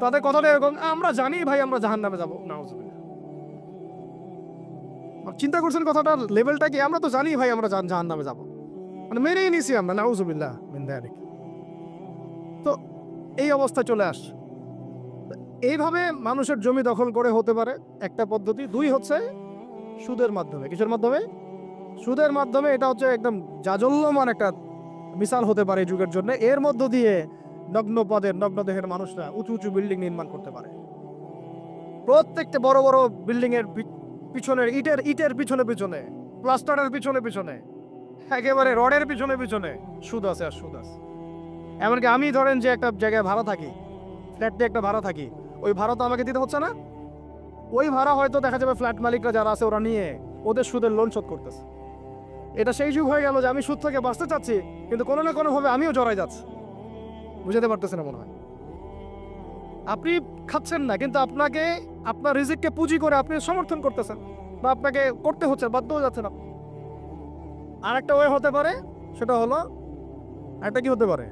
তাদের কথাটা এরকম, আমরা জানি ভাই আমরা জাহান্নামে যাবো। নাউজুবিল্লাহ। চিন্তা করছেন কথাটার লেভেলটা কি? আমরা তো জানি ভাই আমরা জাহান্নামে যাবো, মানে মেনেই নিছি আমরা। নাউজুবিল্লাহ মিন যালিক। তো এই অবস্থা চলে আসছে। এইভাবে মানুষের জমি দখল করে হতে পারে একটা পদ্ধতি। দুই হচ্ছে সুদের মাধ্যমে। কিসের মাধ্যমে? সুদের মাধ্যমে। এটা হচ্ছে একদম জাজল্যমান একটা মিসাল হতে পারে এই যুগের জন্য। এর মধ্য দিয়ে নগ্ন পদের নগ্ন দেহের মানুষরা উঁচু উঁচু বিল্ডিং নির্মাণ করতে পারে। প্রত্যেকটা বড় বড় বিল্ডিং এর পিছনে ইটের পিছনে পিছনে, প্লাস্টারের পিছনে পিছনে, একেবারে রডের পিছনে পিছনে সুদ আছে আর সুদ আছে। এমনকি আমি ধরেন যে একটা জায়গায় ভাড়া থাকি, ফ্ল্যাটে একটা ভাড়া থাকি, ওই ভাড়া তো আমাকে দিতে হচ্ছে না। ওই ভাড়া হয়তো দেখা যাবে ফ্ল্যাট মালিকরা যারা আছে ওরা নিয়ে ওদের সুদের লোন শোধ করতেছে। এটা সেই যুগ হয়ে গেল যে আমি সুদ থেকে বাঁচতে চাচ্ছি, কিন্তু কোনো না কোনো ভাবে আমিও জড়াই যাচ্ছি। বুঝাতে পারতেছে না মনে হয়। আপনি খাচ্ছেন না, কিন্তু আপনাকে আপনার রিজিককে পুঁজি করে আপনি সমর্থন করতেছেন, বা আপনাকে করতে হচ্ছে, বাধ্য হয়ে যাচ্ছেন আপনি। আর একটা ওয়ে হতে পারে, সেটা হলো একটা কি হতে পারে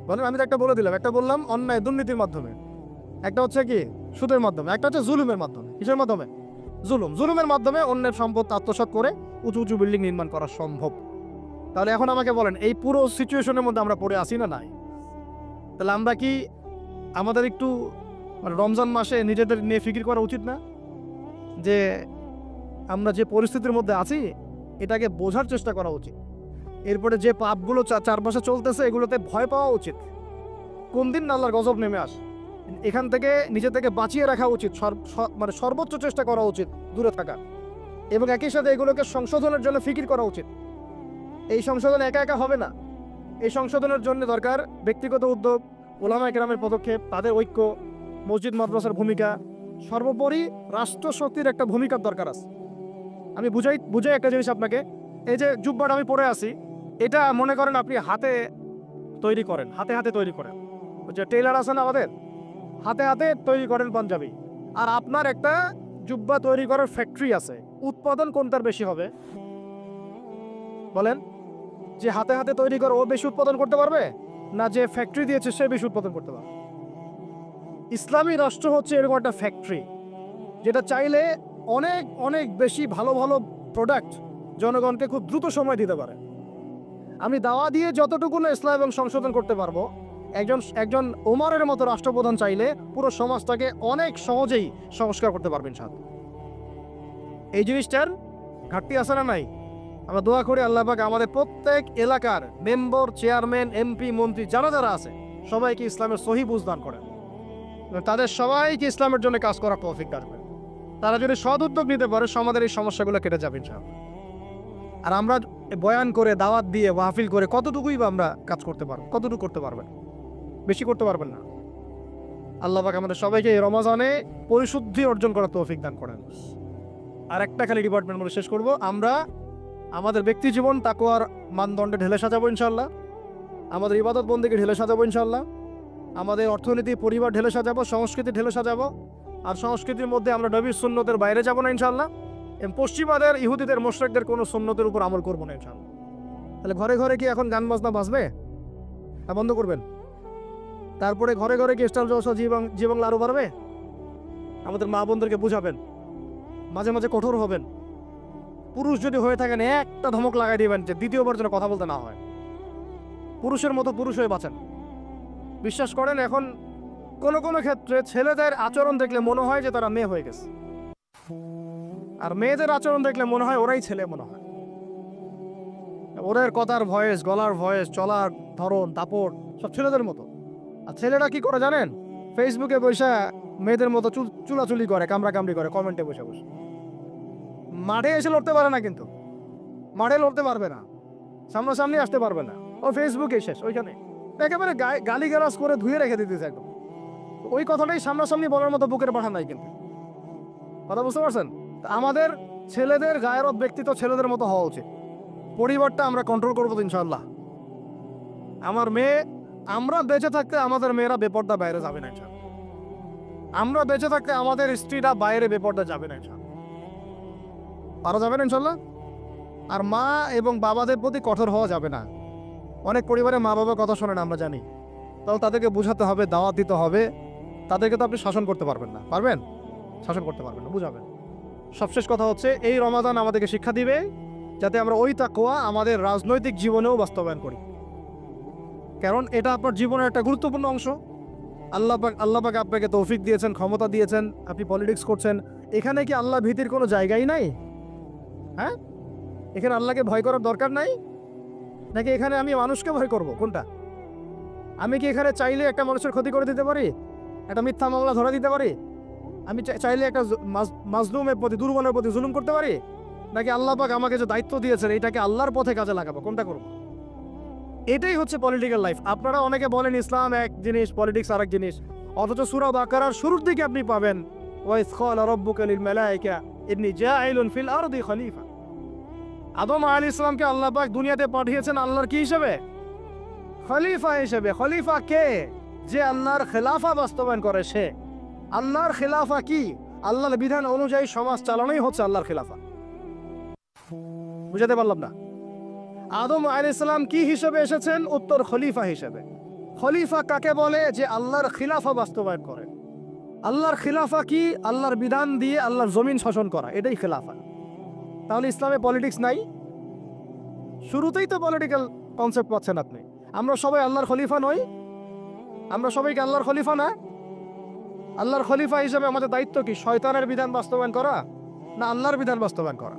বলেন? আমি তো একটা বলে দিলাম, একটা বললাম অন্যায় দুর্নীতির মাধ্যমে, একটা হচ্ছে কি সুদের মাধ্যমে, একটা হচ্ছে জুলুমের মাধ্যমে। কিসের মাধ্যমে? জুলুমের মাধ্যমে অন্যের সম্পদ আত্মসাৎ করে উঁচু উঁচু বিল্ডিং নির্মাণ করা সম্ভব। তাহলে এখন আমাকে বলেন, এই পুরো সিচুয়েশনের মধ্যে আমরা পড়ে আসি না নাই? তাহলে আমরা কি আমাদের একটু মানে রমজান মাসে নিজেদের নিয়ে ফিকির করা উচিত না যে আমরা যে পরিস্থিতির মধ্যে আছি এটাকে বোঝার চেষ্টা করা উচিত। এরপরে যে পাপগুলো চারপাশে চলতেছে এগুলোতে ভয় পাওয়া উচিত। কোন দিন আল্লাহর গজব নেমে আসে, এখান থেকে নিজে থেকে বাঁচিয়ে রাখা উচিত, মানে সর্বোচ্চ চেষ্টা করা উচিত দূরে থাকা, এবং একই সাথে এগুলোকে সংশোধনের জন্য ফিকির করা উচিত। এই সংশোধন একা একা হবে না। এই সংশোধনের জন্য দরকার ব্যক্তিগত উদ্যোগ, ওলামায়ে কেরামের পদক্ষেপ, তাদের ঐক্য, মসজিদ মাদ্রাসার ভূমিকা, সর্বোপরি রাষ্ট্রশক্তির একটা ভূমিকার দরকার আছে। আমি বুঝাই একটা জিনিস আপনাকে। এই যে জুব্বাটা আমি পরে আছি, এটা মনে করেন আপনি হাতে তৈরি করেন, হাতে হাতে তৈরি করেন। যে টেইলার আছে না আমাদের, হাতে হাতে তৈরি করেন পাঞ্জাবি। আর আপনার একটা জুব্বা তৈরি করার ফ্যাক্টরি আছে। উৎপাদন কোনটার বেশি হবে বলেন? যে হাতে হাতে তৈরি করে ও বেশি উৎপাদন করতে পারবে, না যে ফ্যাক্টরি দিয়েছে সে বেশি উৎপাদন করতে পারবে? ইসলামী রাষ্ট্র হচ্ছে এরকম একটা ফ্যাক্টরি, যেটা চাইলে অনেক অনেক বেশি ভালো ভালো প্রোডাক্ট জনগণকে খুব দ্রুত সময় দিতে পারে। আমি দাওয়া দিয়ে যতটুকু না ইসলাম এবং সংশোধন করতে পারবো, একজন ওমরের মতো রাষ্ট্রপ্রধান চাইলে পুরো সমাজটাকে অনেক সহজেই সংস্কার করতে পারবেন। সাথে এই জিনিসটার ঘাটতি আছে না নাই? আমরা দোয়া করি আল্লাহ পাক আমাদের প্রত্যেক এলাকার মেম্বার, চেয়ারম্যান, এমপি, মন্ত্রী যারা যারা আছে সবাইকে ইসলামের সহি বুঝ দান করেন, তাদের সবাইকে ইসলামের জন্য কাজ করার তৌফিক দান করেন। তারা যদি সদ উদ্যোগ নিতে পারে সমাজের এই সমস্যাগুলো কেটে যাবে ইনশাআল্লাহ। আর আমরা বয়ান করে, দাওয়াত দিয়ে, মাহফিল করে কতটুকুই বা আমরা কাজ করতে পারবো? কতটুকু করতে পারবেন? বেশি করতে পারবেন না। আল্লাহ পাক আমাদের সবাইকে এই রমজানে পরিশুদ্ধি অর্জন করার তৌফিক দান করেন। আর একটা খালি ডিপার্টমেন্ট বলে শেষ করব, আমরা আমাদের ব্যক্তি জীবন তাকওয়ার মানদণ্ডে ঢেলে সাজাবো ইনশাআল্লাহ, আমাদের ইবাদত বন্দেগী ঢেলে সাজাবো ইনশাআল্লাহ, আমাদের অর্থনীতি, পরিবার ঢেলে সাজাবো, সংস্কৃতি ঢেলে সাজাবো। আর সংস্কৃতির মধ্যে আমরা নবীর সুন্নতের বাইরে যাবো না ইনশাআল্লাহ, এবং পশ্চিমাদের, ইহুদিদের, মুশরিকদের কোনো সুন্নতের উপর আমল করবো না ইনশাআল্লাহ। তাহলে ঘরে ঘরে কি এখন গান বাজনা বাজবে? তা বন্ধ করবেন। তারপরে ঘরে ঘরে কি স্টাইল জলসা জি বাংলা আরো বাড়বে? আমাদের মা বোনদেরকে বুঝাবেন, মাঝে মাঝে কঠোর হবেন। পুরুষ যদি হয়ে থাকেন একটা ধমক লাগাই দিবেন যে দ্বিতীয়বার যেন কথা বলতে না হয়। পুরুষের মতো পুরুষ হয়ে বাঁচেন। বিশ্বাস করেন এখন কোনো কোনো ক্ষেত্রে ছেলেদের আচরণ দেখলে মনে হয় যে তারা মেয়ে হয়ে গেছে, আর মেয়েদের আচরণ দেখলে মনে হয় ওরাই ছেলে মনে হয়। ওদের কথার ভয়েস, গলার ভয়েস, চলার ধরন, দাপট সব ছেলেদের মতো। আর ছেলেরা কি করে জানেন? ফেসবুকে বসে মেয়েদের মতো চুলাচুলি করে, কামড়াকামড়ি করে, কমেন্টে বসে বসে। মাঠে এসে লড়তে পারে না, কিন্তু মাঠে লড়তে পারবে না, সামনাসামনি আসতে পারবে না। ও ফেসবুকে শেষ, ওইখানে একেবারে গালিগালাজ করে ধুয়ে রেখে দিতেছে একদম। ওই কথাটাই সামনাসামনি বলার মতো বুকের পাঠা নাই। কিন্তু কথা বুঝতে পারছেন? আমাদের ছেলেদের গায়েরত ব্যক্তিত্ব ছেলেদের মতো হওয়া উচিত। পরিবারটা আমরা কন্ট্রোল করবো ইনশাআল্লাহ। আমার মেয়ে, আমরা বেঁচে থাকতে আমাদের মেয়েরা বেপর্দা বাইরে যাবে না ইনশাআল্লাহ। আমরা বেঁচে থাকতে আমাদের স্ত্রীরা বাইরে বেপর্দা যাবে না ইনশাআল্লাহ। পারা যাবে না ইনশাল্লাহ। আর মা এবং বাবাদের প্রতি কঠোর হওয়া যাবে না। অনেক পরিবারে মা বাবা কথা শোনে না, আমরা জানি। তাহলে তাদেরকে বোঝাতে হবে, দাওয়াত দিতে হবে। তাদেরকে তো আপনি শাসন করতে পারবেন না, পারবেন? শাসন করতে পারবেন না, বুঝাবেন। সবশেষ কথা হচ্ছে, এই রমাদান আমাদেরকে শিক্ষা দিবে যাতে আমরা ওই তাকওয়া আমাদের রাজনৈতিক জীবনেও বাস্তবায়ন করি। কারণ এটা আপনার জীবনের একটা গুরুত্বপূর্ণ অংশ। আল্লাহ পাক আপনাকে তৌফিক দিয়েছেন, ক্ষমতা দিয়েছেন, আপনি পলিটিক্স করছেন। এখানে কি আল্লাহ ভীতির কোনো জায়গাই নাই? হ্যাঁ, এখানে আল্লাহকে ভয় করার দরকার নাই? নাকি এখানে আমি মানুষকে ভয় করব? কোনটা? আমি কি এখানে চাইলে একটা মানুষের ক্ষতি করে দিতে পারি? একটা মিথ্যা মামলা ধরে দিতে পারি? আমি চাইলে একটা মাজলুমের প্রতি, দুর্বলের প্রতি জুলুম করতে পারি? নাকি আল্লাহ পাক আমাকে যে দায়িত্ব দিয়েছেন এটাকে আল্লাহর পথে কাজে লাগাবো? কোনটা করবো? এটাই হচ্ছে পলিটিক্যাল লাইফ। আপনারা অনেকে বলেন ইসলাম এক জিনিস, পলিটিক্স আরেক জিনিস, অথচ সূরা বাকারার শুরুর দিকে আপনি পাবেন ওয়াইজ ক্বালা রাব্বুকা লিল মালায়েকা ইন্নী জাইলুন ফিল আরদি খলিফা। আদম আলাইহিস সালামকে আল্লাহ পাক দুনিয়াতে পাঠিয়েছেন আল্লাহর কি হিসেবে? খলিফা হিসেবে। খলিফা কে? যে আল্লাহর খেলাফা বাস্তবায়ন করে সে। আল্লাহর খেলাফা কি? আল্লাহর বিধান অনুযায়ী সমাজ চালানোই হচ্ছে আল্লাহর খেলাফা। বুঝাতে পারলাম না? আদম আলাইহিস সালাম কি হিসেবে এসেছেন? উত্তর, খলিফা হিসেবে। খলিফা কাকে বলে? যে আল্লাহর খিলাফা বাস্তবায়ন করে। আল্লাহর খিলাফা কি? আল্লাহর বিধান দিয়ে আল্লাহর জমিন শাসন করা, এটাই খিলাফা। তাহলে ইসলামে পলিটিক্স নাই? শুরুতেই তো পলিটিক্যাল কনসেপ্ট পাচ্ছেন আপনি। আমরা সবাই আল্লাহর খলিফা নই? আমরা সবাইকে আল্লাহর খলিফা না? আল্লাহর খলিফা হিসেবে আমাদের দায়িত্ব কি? শয়তানের বিধান বাস্তবায়ন করা না আল্লাহর বিধান বাস্তবায়ন করা?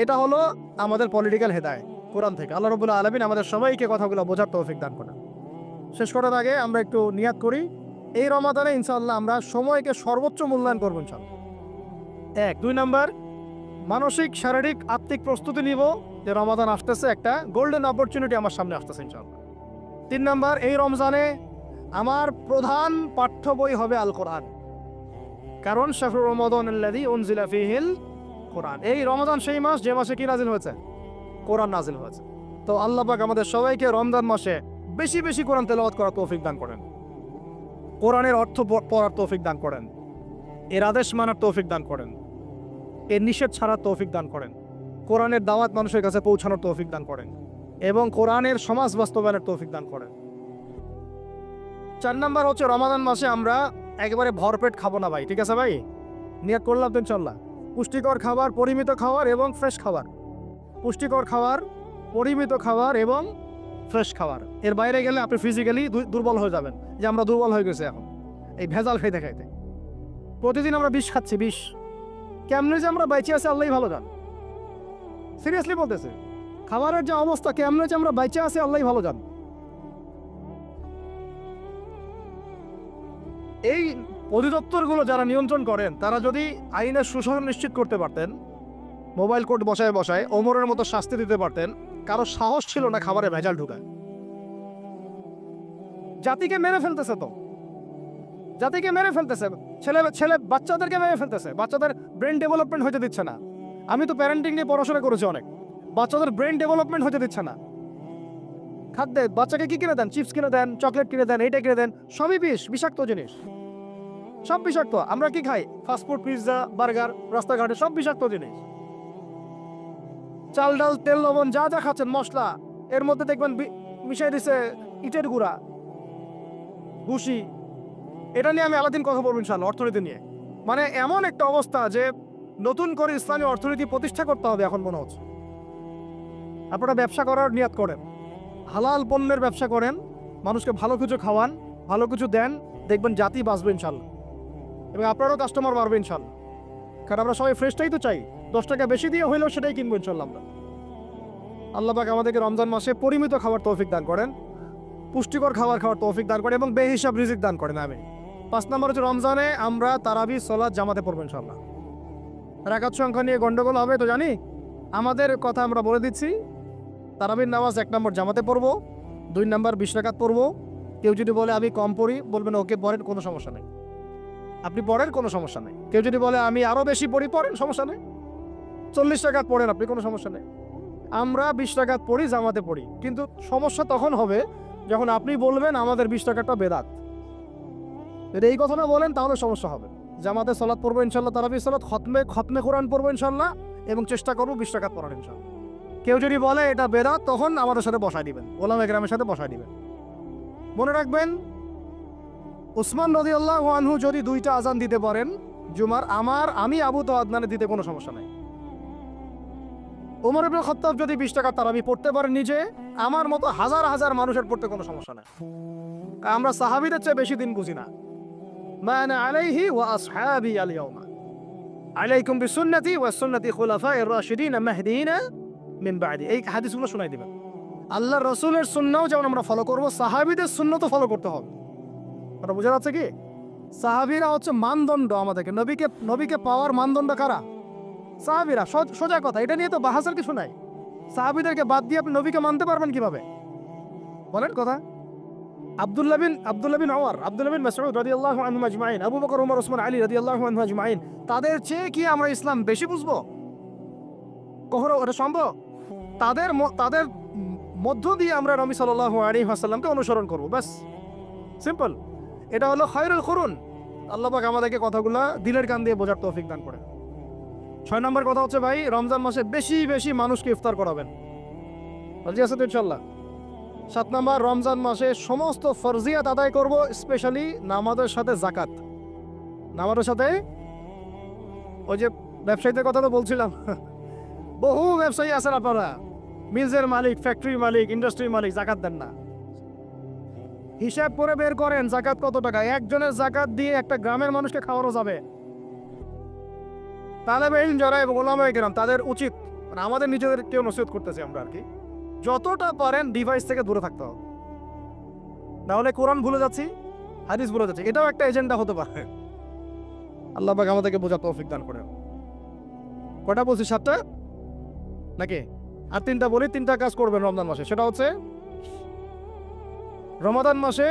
এটা হলো আমাদের পলিটিক্যাল হেদায়েত কোরআন থেকে। আল্লাহ রাব্বুল আলামিন আমাদের সবাইকে কথাগুলো বোঝার তৌফিক দান করেন। শেষ করার আগে আমরা একটু নিয়াত করি, এই রমাদানে ইনশাআল্লাহ আমরা সময়কে সর্বোচ্চ মূল্যায়ন করবো ইনশাআল্লাহ। 1, 2 নাম্বার, মানসিক, শারীরিক, আত্মিক প্রস্তুতি নিব যে রমাদান আসতেছে, একটা গোল্ডেন অপরচুনিটি আমার সামনে আসতেছে ইনশাআল্লাহ। 3 নাম্বার, এই রমজানে আমার প্রধান পাঠ্য বই হবে আল কোরআন। কারণ শাহরুর রমাদানাল্লাযী উনজিলা ফীহিল কোরআন। এই রমাদান সেই মাস যে মাসে কি নাজিল হয়েছে? কোরআন নাজিল হয়েছে। তো আল্লাহ পাক আমাদের সবাইকে রমজান মাসে বেশি বেশি কোরআন তেলাওয়াত করার তৌফিক দান করেন, কোরআনের অর্থ পড়ার তৌফিক দান করেন, এর আদেশ মানার তৌফিক দান করেন, এর নিষেধ ছাড়ার তৌফিক দান করেন, কোরআনের দাওয়াত মানুষের কাছে পৌঁছানোর তৌফিক দান করেন এবং কোরআনের সমাজ বাস্তবায়নের তৌফিক দান করেন। 4 নাম্বার হচ্ছে, রমাদান মাসে আমরা একেবারে ভরপেট খাবো না ভাই, ঠিক আছে ভাই? নিয়াত করলাম তো ইনশাআল্লাহ। পুষ্টিকর খাবার, পরিমিত খাবার এবং ফ্রেশ খাবার। পুষ্টিকর খাবার, পরিমিত খাবার এবং ফ্রেশ খাবার। এর বাইরে গেলে আপনি ফিজিক্যালি দুর্বল হয়ে যাবেন, যে আমরা দুর্বল হয়ে গেছি এখন এই ভেজাল খাইতে খাইতে। প্রতিদিন আমরা বিষ খাচ্ছি, বিষ। কেমনে যে আমরা বাইচে আছি আল্লাহই ভালো জান। সিরিয়াসলি বলতেছে, খাবারের যে অবস্থা, কেমনে যে আমরা বাইচে আছি আল্লাহই ভালো জান। এই অধিদপ্তরগুলো যারা নিয়ন্ত্রণ করেন তারা যদি আইনের সুশাসন নিশ্চিত করতে পারতেন, মোবাইল কোর্ট বসায় বসায় ওমরের মতো শাস্তি দিতে পারতেন, কারো সাহস ছিল না খাবারে ভেজাল ঢুকায়। জাতিকে মেরে ফেলতেছে তো, জাতিকে মেরে ফেলতেছে, ছেলে বাচ্চাদেরকে মেরে ফেলতেছে, বাচ্চাদের ব্রেন ডেভেলপমেন্ট হতে দিচ্ছে না। আমি তো প্যারেন্টিং নিয়ে পড়াশোনা করেছি অনেক, বাচ্চাদের ব্রেন ডেভেলপমেন্ট হতে দিচ্ছে না। খাদ্যে বাচ্চাকে কি কিনে দেন? চিপস কিনে দেন, চকলেট কিনে দেন, এইটা কিনে দেন, সবই বিষ, বিষাক্ত জিনিস, সব বিষাক্ত। আমরা কি খাই? ফাস্টফুড, পিৎজা, বার্গার, রাস্তাঘাটে সব বিষাক্ত জিনিস। চাল, ডাল, তেল, লবণ যা যা খাচ্ছেন, মশলা, এর মধ্যে দেখবেন মিশাই দিছে ইটের গুঁড়া, ভুসি। এটা নিয়ে আমি আলাদিন কথা বলবো ইনশাআল্লাহ, অর্থনীতি নিয়ে। মানে এমন একটা অবস্থা যে নতুন করে ইসলামী অর্থনীতি প্রতিষ্ঠা করতে হবে এখন মনে হচ্ছে। আপনারা ব্যবসা করার নিয়াত করেন, হালাল পণ্যের ব্যবসা করেন, মানুষকে ভালো কিছু খাওয়ান, ভালো কিছু দেন, দেখবেন জাতি বাঁচবে ইনশাআল্লাহ এবং আপনারও কাস্টমার বাড়বে ইনশাআল্লাহ। কারণ আমরা সবাই ফ্রেশটাই তো চাই, 10 টাকা বেশি দিয়ে হইলেও সেটাই কিনবো ইনশাআল্লাহ আমরা। আল্লাহ পাক আমাদেরকে রমজান মাসে পরিমিত খাবার তৌফিক দান করেন, পুষ্টিকর খাবার খাওয়ার তৌফিক দান করেন এবং বেহিসাব রিজিক দান করেন। আমি 5 নম্বর হচ্ছে, রমজানে আমরা তারাবি সালাত জামাতে পড়বো ইনশাআল্লাহ। রাকাত সংখ্যা নিয়ে গন্ডগোল হবে তো জানি, আমাদের কথা আমরা বলে দিচ্ছি। তারাবির নামাজ 1 নম্বর জামাতে পড়বো, 2 নম্বর 20 রাকাত পড়বো। কেউ যদি বলে আমি কম পড়ি, বলবেন ওকে পড়েন, কোনো সমস্যা নেই, আপনি পড়েন, কোনো সমস্যা নেই। কেউ যদি বলে আমি আরো বেশি পড়ি, পড়েন, সমস্যা নেই। 40 রাকাত পড়েন আপনি, কোনো সমস্যা নেই। আমরা 20 রাকাত পড়ি, জামাতে পড়ি, কিন্তু সমস্যা তখন হবে যখন আপনি বলবেন আমাদের 20 রাকাতটা বেদাত। যদি এই কথাটা বলেন তাহলে সমস্যা হবে। জামাতে সালাত পড়বো ইনশাআল্লাহ, তারাবি সালাত, খতমে কোরআন পড়বো ইনশাআল্লাহ এবং চেষ্টা করবো 20 রাকাত পড়ার ইনশাআল্লাহ। কেউ যদি বলে এটা বেদাত, তখন আমাদের সাথে বসায় দিবেন, ওলামা কেরামের সাথে বসায় দিবেন। মনে রাখবেন, উসমান রাদিয়াল্লাহু আনহু যদি 2টা আজান দিতে পারেন জুমার, আমি আবু তো আদনানে দিতে কোনো সমস্যা নাই। ওমর ইবনে খাত্তাব যদি 20 রাকাত তারাবি পড়তে পারেন নিজে, আমার মতো হাজার হাজার মানুষের পড়তে কোনো সমস্যা নাই। আমরা সাহাবীদের চেয়ে বেশি দিন বুঝি না। মা আনা আলাইহি ওয়া আসহাবি আল ইয়াউমা আলাইকুম বিসুন্নতি ওয়া সুন্নতি খুলাফায়ে রাশিদিন মাহদিয়িন মিন বা'দি। এই হাদিসগুলো শোনাই দিবেন। আল্লাহর রাসূলের সুন্নাহও যেমন আমরা ফলো করব, সাহাবীদের সুন্নাতও ফলো করতে হবে। আপনারা বুঝা যাচ্ছে কি? সাহাবীরা হচ্ছে মানদণ্ড আমাদেরকে, নবীকে পাওয়ার মানদণ্ড কারা? সাহাবীরা। সোজা কথা, এটা নিয়ে তো বাহাসের কিছু নাই। সাহাবীদেরকে বাদ দিয়ে আপনি নবীকে মানতে পারবেন কিভাবে? বলেন কথা। আব্দুল্লাহ বিন ওমর, আব্দুল্লাহ বিন মাসউদ রাদিয়াল্লাহু আনহুম আজমাইন, আবু বকর, ওমর, ওসমান, আলী রাদিয়াল্লাহু আনহুম আজমাইন, তাদের চেয়ে কি আমরা ইসলাম বেশি বুঝবো? কখনো এটা সম্ভব? তাদের মধ্য দিয়ে আমরা নবী সাল্লাল্লাহু আলাইহি ওয়াসাল্লামকে অনুসরণ করব, ব্যাস, সিম্পল। এটা হলো খায়রুল কুরুন। আল্লাহ পাক আমাদেরকে কথাগুলা দিলের কান দিয়ে বোঝার তৌফিক দান করেন। 6 নম্বর কথা হচ্ছে ভাই, রমজান মাসে বেশি বেশি মানুষকে ইফতার করাবেন। রাজি আছে তো ইনশাআল্লাহ? 7 নম্বর, রমজান মাসে সমস্ত ফরজিয়াত আদায় করব, স্পেশালি নামাজের সাথে যাকাত। নামাজের সাথে ওই যে ব্যবসায়ীদের কথা তো বলছিলাম, বহু ব্যবসায়ী আছেন আপনারা, মিলসের মালিক, ফ্যাক্টরির মালিক, ইন্ডাস্ট্রির মালিক, যাকাত দেন না। হিসাব করে বের করেন যাকাত কত টাকা। একজনের যাকাত দিয়ে একটা গ্রামের মানুষকে খাওয়ানো যাবে। তালেবে ইলম যারা এবং ওলামায়ে কেরাম, তাদের উচিত, মানে আমাদের নিজেদেরকেও নসিহত করতেছি আমরা আর কি, যতটা পারেন ডিভাইস থেকে দূরে থাকতে হবে। নাহলে কোরআন ভুলে যাচ্ছি, হাদিস ভুলে যাচ্ছি, এটাও একটা এজেন্ডা হতে পারে। আল্লাহ পাক আমাদেরকে বোঝার তৌফিক দান করেন। কয়টা বলছি? 7টা নাকি? আর 3টা বলি। 3টা কাজ করবেন রমজান মাসে। সেটা হচ্ছে, রমাদান মাসে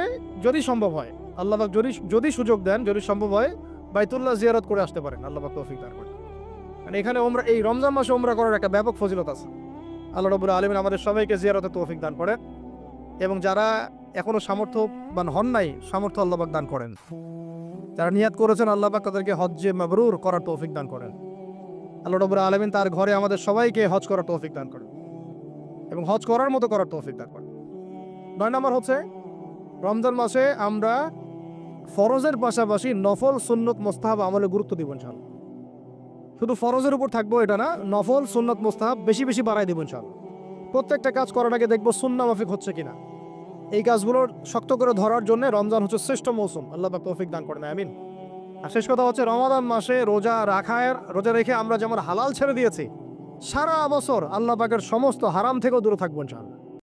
যদি সম্ভব হয়, আল্লাহ পাক যদি সুযোগ দেন, যদি সম্ভব হয়, বাইতুল্লাহ জিয়ারত করে আসতে পারেন। আল্লাহ পাক তৌফিক দান করেন। মানে এখানে এই রমজান মাসে ওমরা করার একটা ব্যাপক ফজিলত আছে। আল্লাহ রাব্বুল আলামিন আমাদের সবাইকে জিয়ারতের তৌফিক দান করেন, এবং যারা এখনো সামর্থ্যবান হন নাই, সামর্থ্য আল্লাহ পাক দান করেন। যারা নিয়াত করেছেন, আল্লাহ পাক তাদেরকে হজ্জে মাবরুর করার তৌফিক দান করেন। আল্লাহ রাব্বুল আলামিন তার ঘরে আমাদের সবাইকে হজ করার তৌফিক দান করেন, এবং হজ করার মতো করার তৌফিক দান করেন। 9 নম্বর হচ্ছে, রমজান মাসে আমরা ফরজের পাশাপাশি নফল, সুন্নত, মুস্তাহাব আমলে গুরুত্ব দিব ইনশাআল্লাহ। শুধু ফরজের উপর থাকবো এটা না, নফল, সুন্নত, মুস্তাহাব বেশি বেশি বাড়াই দিব ইনশাআল্লাহ। প্রত্যেকটা কাজ করার আগে দেখবো সুন্নাহ মাফিক হচ্ছে কিনা। এই কাজগুলোর শক্ত করে ধরার জন্য রমজান হচ্ছে শ্রেষ্ঠ মৌসুম। আল্লাহ পাক তৌফিক দান করেন, আমিন। আর শেষ কথা হচ্ছে, রমাদান মাসে রোজা রেখে আমরা যেমন হালাল ছেড়ে দিয়েছি, সারা বছর আল্লাহ পাকের সমস্ত হারাম থেকেও দূরে থাকবো ইনশাআল্লাহ।